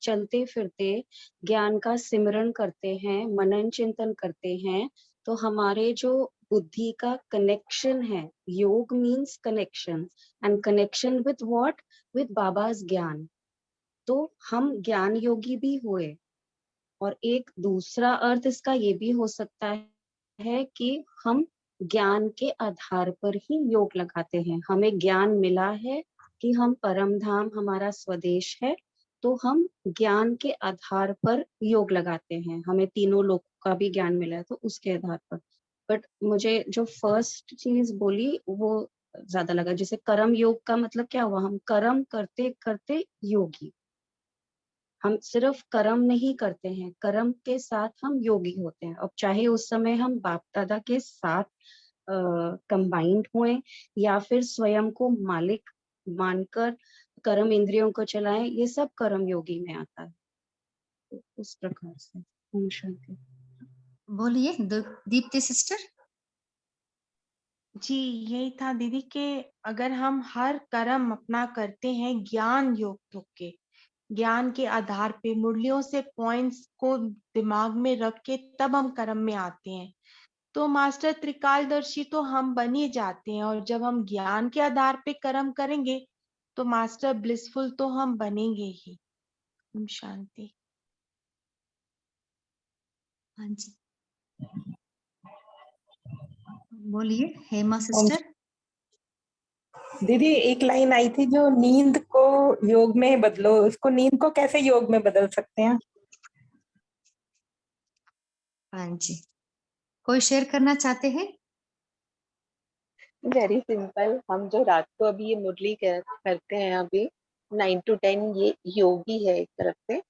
चलते फिरते ज्ञान का सिमरन करते हैं, मनन चिंतन करते हैं, तो हमारे जो बुद्धि का कनेक्शन है, yoga means connection, and connection with what, with बाबाज ज्ञान, तो हम ज्ञान योगी भी हुए। और एक दूसरा अर्थ इसका ये भी हो सकता है कि हम ज्ञान के आधार पर ही योग लगाते हैं। हमें ज्ञान मिला है कि हम परम धाम हमारा स्वदेश है, तो हम ज्ञान के आधार पर योग लगाते हैं। हमें तीनों लोक का भी ज्ञान मिला है, तो उसके आधार पर। बट मुझे जो फर्स्ट चीज बोली वो ज्यादा लगा। जैसे कर्म योग का मतलब क्या हुआ, हम कर्म करते करते योगी। हम सिर्फ कर्म नहीं करते हैं, कर्म के साथ हम योगी होते हैं। अब चाहे उस समय हम बाप दादा के साथ कंबाइंड हुए या फिर स्वयं को मालिक मानकर कर्म इंद्रियों को चलाएं, ये सब कर्म योगी में आता है। तो उस प्रकार से ओम शांति। बोलिए दीप्ति सिस्टर। जी, यही था दीदी के अगर हम हर कर्म अपना करते हैं ज्ञान युक्त होके, ज्ञान के आधार पे मुरलियों से पॉइंट्स को दिमाग में रख के तब हम कर्म में आते हैं, तो मास्टर त्रिकालदर्शी तो हम बन ही जाते हैं। और जब हम ज्ञान के आधार पे कर्म करेंगे तो मास्टर ब्लिसफुल तो हम बनेंगे ही। ओम शांति। हाँ जी, बोलिए हेमा ओम सिस्टर। दीदी एक लाइन आई थी जो नींद को योग में बदलो, उसको नींद को कैसे योग में बदल सकते हैं? हाँ जी, कोई शेयर करना चाहते हैं? Very simple. हम जो रात को अभी ये मुरली करते हैं अभी 9 to 10, ये योगी है एक तरफ से।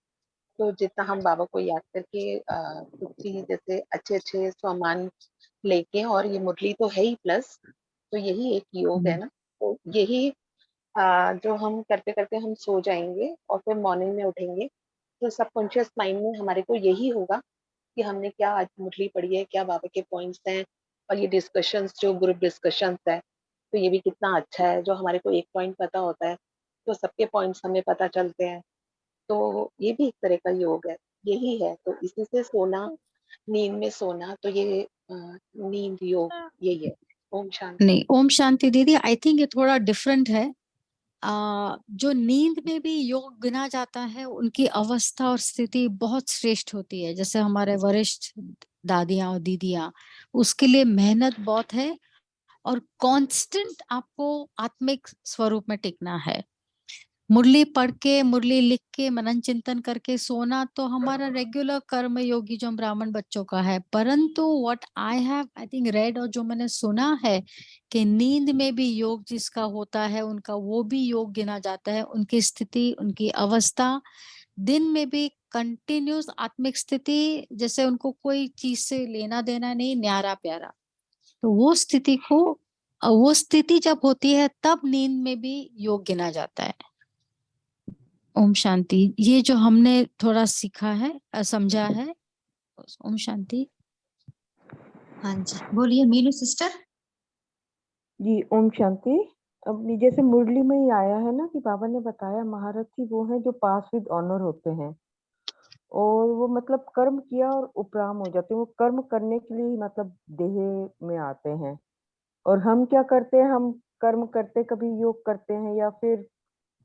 तो जितना हम बाबा को याद करके कुछ चीज जैसे अच्छे अच्छे सामान लेके, और ये मुरली तो है ही प्लस, तो यही एक योग है ना। तो यही जो हम करते करते हम सो जाएंगे और फिर मॉर्निंग में उठेंगे, तो सबकॉन्शियस माइंड में हमारे को यही होगा कि हमने क्या आज मुरली पढ़ी है, क्या बाबा के पॉइंट्स हैं, और ये डिस्कशंस जो ग्रुप डिस्कशंस है, तो ये भी कितना अच्छा है। जो हमारे को एक पॉइंट पता होता है तो सबके पॉइंट्स हमें पता चलते हैं, तो ये भी एक तरह का योग है, यही है। तो इसी से सोना, नींद में सोना, तो ये नींद योग यही है। ओम शांति। नहीं, ओम शांति दीदी, आई थिंक ये थोड़ा डिफरेंट है। जो नींद में भी योग गिना जाता है, उनकी अवस्था और स्थिति बहुत श्रेष्ठ होती है। जैसे हमारे वरिष्ठ दादियां और दीदियां, उसके लिए मेहनत बहुत है और कांस्टेंट आपको आत्मिक स्वरूप में टिकना है। मुरली पढ़ के, मुरली लिख के, मनन चिंतन करके सोना तो हमारा रेगुलर कर्म योगी जो ब्राह्मण बच्चों का है। परंतु व्हाट आई थिंक रेड और जो मैंने सुना है कि नींद में भी योग जिसका होता है उनका वो भी योग गिना जाता है। उनकी स्थिति, उनकी अवस्था दिन में भी कंटिन्यूस आत्मिक स्थिति, जैसे उनको कोई चीज से लेना देना नहीं, न्यारा प्यारा। तो वो स्थिति जब होती है तब नींद में भी योग गिना जाता है। ओम शांति। ये जो हमने थोड़ा सीखा है, समझा है। ओम शांति। हाँ जी, बोलिए मीनू सिस्टर। जी ओम शांति। अब जैसे मुरली में ही आया है ना कि बाबा ने बताया महारथी वो है जो पास विद ऑनर होते हैं और वो मतलब कर्म किया और उपराम हो जाते हैं। वो कर्म करने के लिए ही मतलब देह में आते हैं। और हम क्या करते हैं, हम कर्म करते कभी योग करते हैं या फिर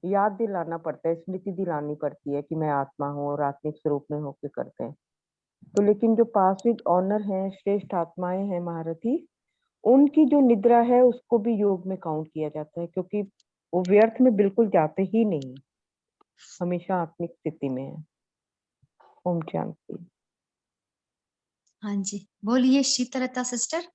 याद दिलाना पड़ता है, स्मृति दिलानी पड़ती है कि मैं आत्मा हूँ और आत्मिक स्वरूप में होकर करते हैं। तो लेकिन जो पास विद ऑनर हैं, श्रेष्ठ आत्माएं हैं महारथी, उनकी जो निद्रा है उसको भी योग में काउंट किया जाता है क्योंकि वो व्यर्थ में बिल्कुल जाते ही नहीं, हमेशा आत्मिक स्थिति में है। ओम शांति। हाँ जी, बोलिए शीतलता सिस्टर।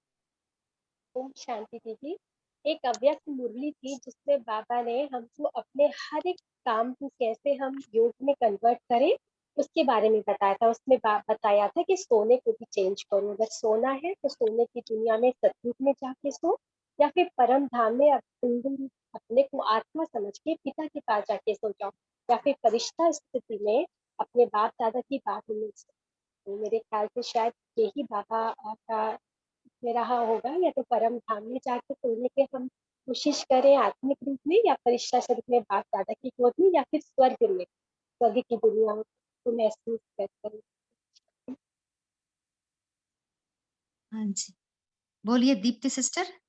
ओम शांति दीदी। एक अव्यक्त मुरली थी जिसमें बाबा ने हमको अपने हर एक काम को कैसे हम योग में कन्वर्ट करें उसके बारे में बताया था। उसमें बताया था कि सोने को भी चेंज करो, अगर सोना है तो सोने की दुनिया में सतयुग में जाके सो, या फिर परम धाम में अपने को आत्मा समझ के पिता के पास जाके सो जाओ, या फिर फरिश्ता स्थिति में अपने बाप दादा की बातों में सो। तो मेरे ख्याल से शायद यही बाबा का में रहा होगा, या तो परम धाम में जाके सोने के हम कोशिश करें आत्मिक रूप में, या फरिश्ता शरीर में बाप दादा की गोद में, या फिर स्वर्ग में, स्वर्ग की दुनिया को महसूस करते हैं। हाँ जी, बोलिए दीप्ति सिस्टर।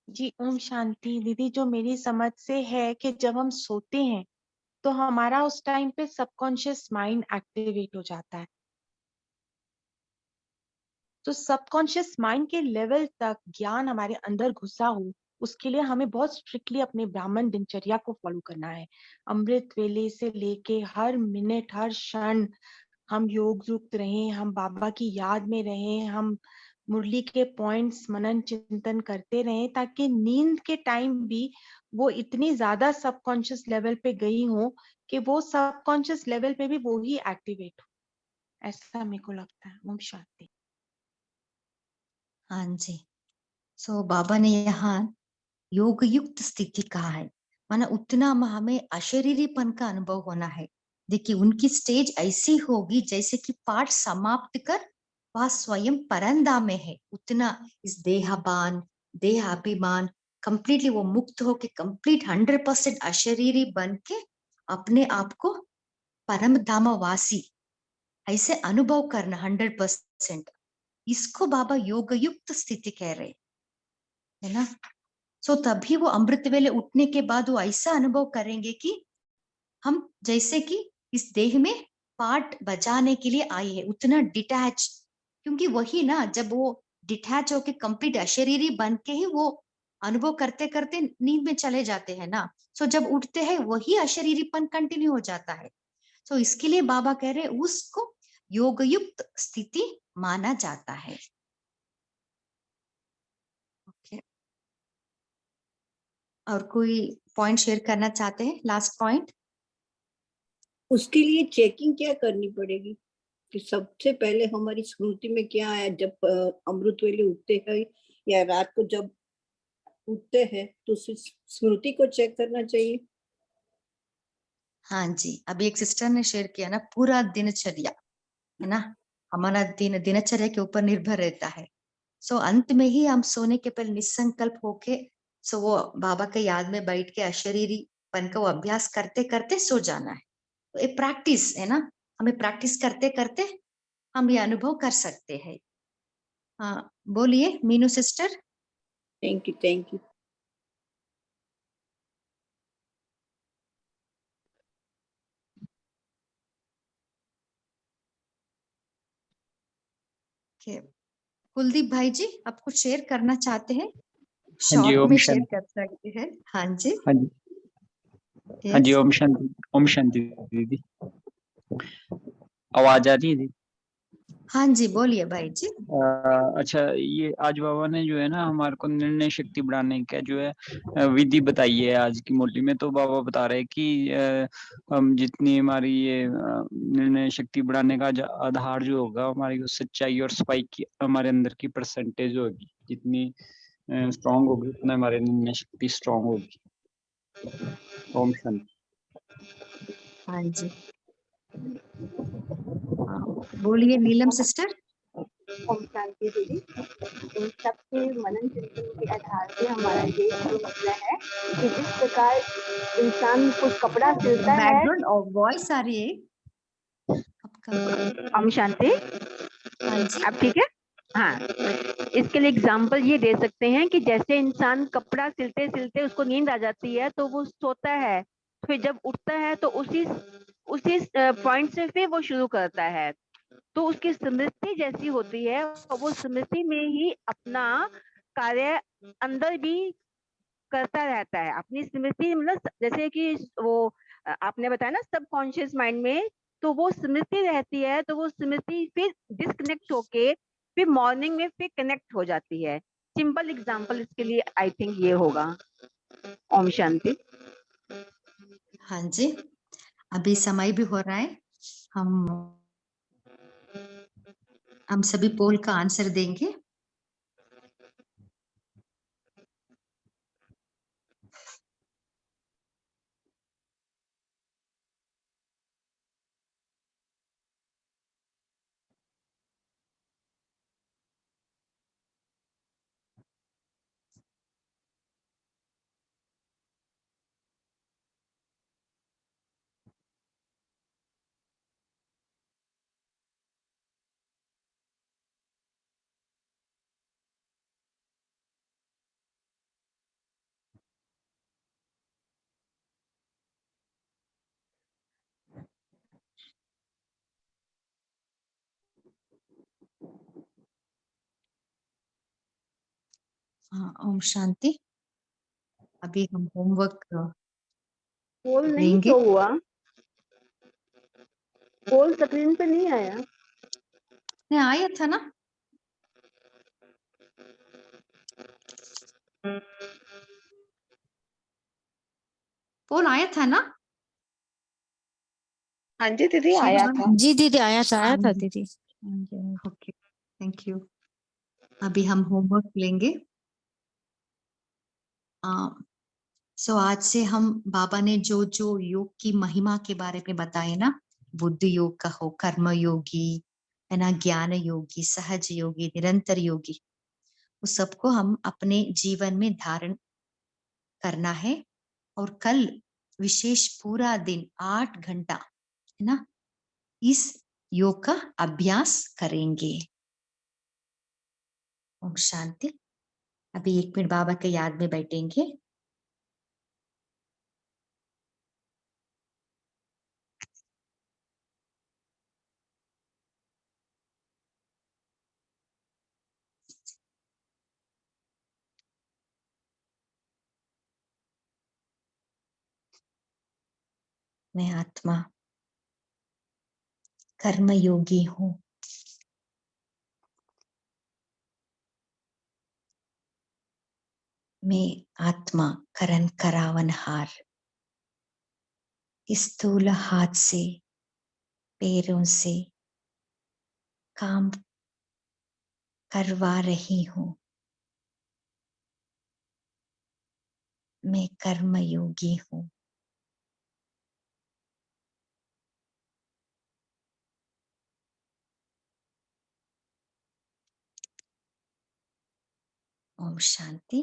जी ओम शांति दीदी। जो मेरी समझ से है कि जब हम सोते हैं तो हमारा उस टाइम पे सबकॉन्शियस माइंड एक्टिवेट हो जाता है। तो सबकॉन्शियस माइंड के लेवल तक ज्ञान हमारे अंदर घुसा हो, उसके लिए हमें बहुत स्ट्रिक्टली अपने ब्राह्मण दिनचर्या को फॉलो करना है। अमृत वेले से लेके हर मिनट हर क्षण हम योग युक्त रहें, हम बाबा की याद में रहें, हम मुरली के पॉइंट्स मनन चिंतन करते रहें, ताकि नींद के टाइम भी वो इतनी ज्यादा सबकॉन्शियस लेवल पे गई हो कि वो सबकॉन्शियस लेवल पे भी वो ही एक्टिवेट हो। ऐसा मेरे को लगता है। ओम शांति। हाँ जी, सो बाबा ने यहाँ योग युक्त स्थिति कहा है, माना उतना हमें अशरीरीपन का अनुभव होना है। देखिए उनकी स्टेज ऐसी होगी जैसे कि पाठ समाप्त कर वह स्वयं परंदा में है। उतना इस देहाभिमान कंप्लीटली वो मुक्त होके कंप्लीट 100% अशरीरी बन के अपने आप को परम धामवासी ऐसे अनुभव करना 100%, इसको बाबा योग युक्त स्थिति कह रहे है ना। सो तभी वो अमृत वेले उठने के बाद वो ऐसा अनुभव करेंगे कि हम जैसे कि इस देह में पार्ट बजाने के लिए आई है, उतना डिटैच। क्योंकि वही ना, जब वो डिटैच होके कंप्लीट अशरीरी बन के ही वो अनुभव करते करते नींद में चले जाते हैं ना। सो जब उठते हैं वही अशरीरीपन कंटिन्यू हो जाता है। सो इसके लिए बाबा कह रहे उसको योगयुक्त स्थिति माना जाता है। ओके, और कोई पॉइंट शेयर करना चाहते हैं? Last point. उसके लिए चेकिंग क्या करनी पड़ेगी कि सबसे पहले हमारी स्मृति में क्या आया जब अमृत वेले उठते हैं या रात को जब उठते हैं, तो स्मृति को चेक करना चाहिए। हाँ जी, अभी एक सिस्टर ने शेयर किया ना, पूरा दिनचर्या है ना, हमारा दिनचर्या के ऊपर निर्भर रहता है। सो अंत में ही हम सोने के पहले निसंकल्प होके सो वो बाबा के याद में बैठ के अशरीरी पन का वो अभ्यास करते करते सो जाना है। तो एक प्रैक्टिस है ना, हमें प्रैक्टिस करते करते हम ये अनुभव कर सकते हैं। हाँ बोलिए Meenu sister. Thank you thank you. Kuldeep भाई जी, आप कुछ शेयर करना चाहते हैं? हाँ जी, शॉर्ट ओम में शेयर शांति। कर सकते हैं। हाँ जी। हाँ जी, हाँ जी, यस ओम शांति दीदी। आवाज आ रही है दीदी? हाँ जी, बोलिए भाई जी। अच्छा, ये आज बाबा ने जो है ना हमारे को निर्णय शक्ति बढ़ाने का जो है विधि बताई है आज की मुरली में। तो बाबा बता रहे हैं कि हम जितनी हमारी ये निर्णय शक्ति बढ़ाने का आधार जो होगा हमारी सच्चाई और सफाई की हमारे अंदर की परसेंटेज होगी, जितनी स्ट्रांग होगी उतना हमारी निर्णय शक्ति स्ट्रांग होगी। ओम शांति। हाँ जी, बोलिए नीलम सिस्टर। ओम शांति दीदी। इन सबके मनन चिंतन के आधार पे हमारा ये मसला है कि जिस प्रकार इंसान कुछ कपड़ा सिलता है। बैकग्राउंड और वॉइस आ रही है आपका। ओम शांति। हाँ जी, अब ठीक है। हाँ, इसके लिए एग्जाम्पल ये दे सकते हैं कि जैसे इंसान कपड़ा सिलते सिलते उसको नींद आ जाती है तो वो सोता है, फिर जब उठता है तो उसी पॉइंट से फिर वो शुरू करता है। तो उसकी स्मृति जैसी होती है और वो स्मृति में ही अपना कार्य अंदर भी करता रहता है। अपनी स्मृति मतलब जैसे कि वो आपने बताया ना सबकॉन्शियस माइंड में, तो वो स्मृति रहती है, तो वो स्मृति फिर डिस्कनेक्ट होके फिर मॉर्निंग में फिर कनेक्ट हो जाती है। सिंपल एग्जांपल इसके लिए आई थिंक ये होगा। ओम शांति। हाँ जी, अभी समय भी हो रहा है। हम सभी पोल का आंसर देंगे। हाँ, ओम शांति। अभी हम होमवर्क पोल नहीं लेंगे। तो हुआ, पोल स्क्रीन पे नहीं आया। नहीं आया था ना? पोल आया था ना? हाँ जी दीदी, शिव आया जी? था। जी दीदी आया था हाँ जी, दीदी। Okay, thank you. अभी हम होमवर्क लेंगे। सो आज से हम बाबा ने जो जो योग की महिमा के बारे में बताए ना, बुद्धि योग का हो, कर्म योगी है ना, ज्ञान योगी, सहज योगी, निरंतर योगी, उस सबको हम अपने जीवन में धारण करना है। और कल विशेष पूरा दिन 8 घंटा है ना इस योग का अभ्यास करेंगे। ओम शांति। अभी 1 मिनट बाबा के याद में बैठेंगे। मैं आत्मा कर्म योगी हूँ। मैं आत्मा करण करावनहार, स्थूल हाथ से पैरों से काम करवा रही हूँ। मैं कर्म योगी हूँ। ओम शांति।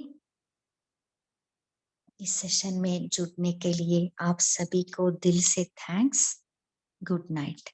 इस सेशन में जुड़ने के लिए आप सभी को दिल से थैंक्स। Good night.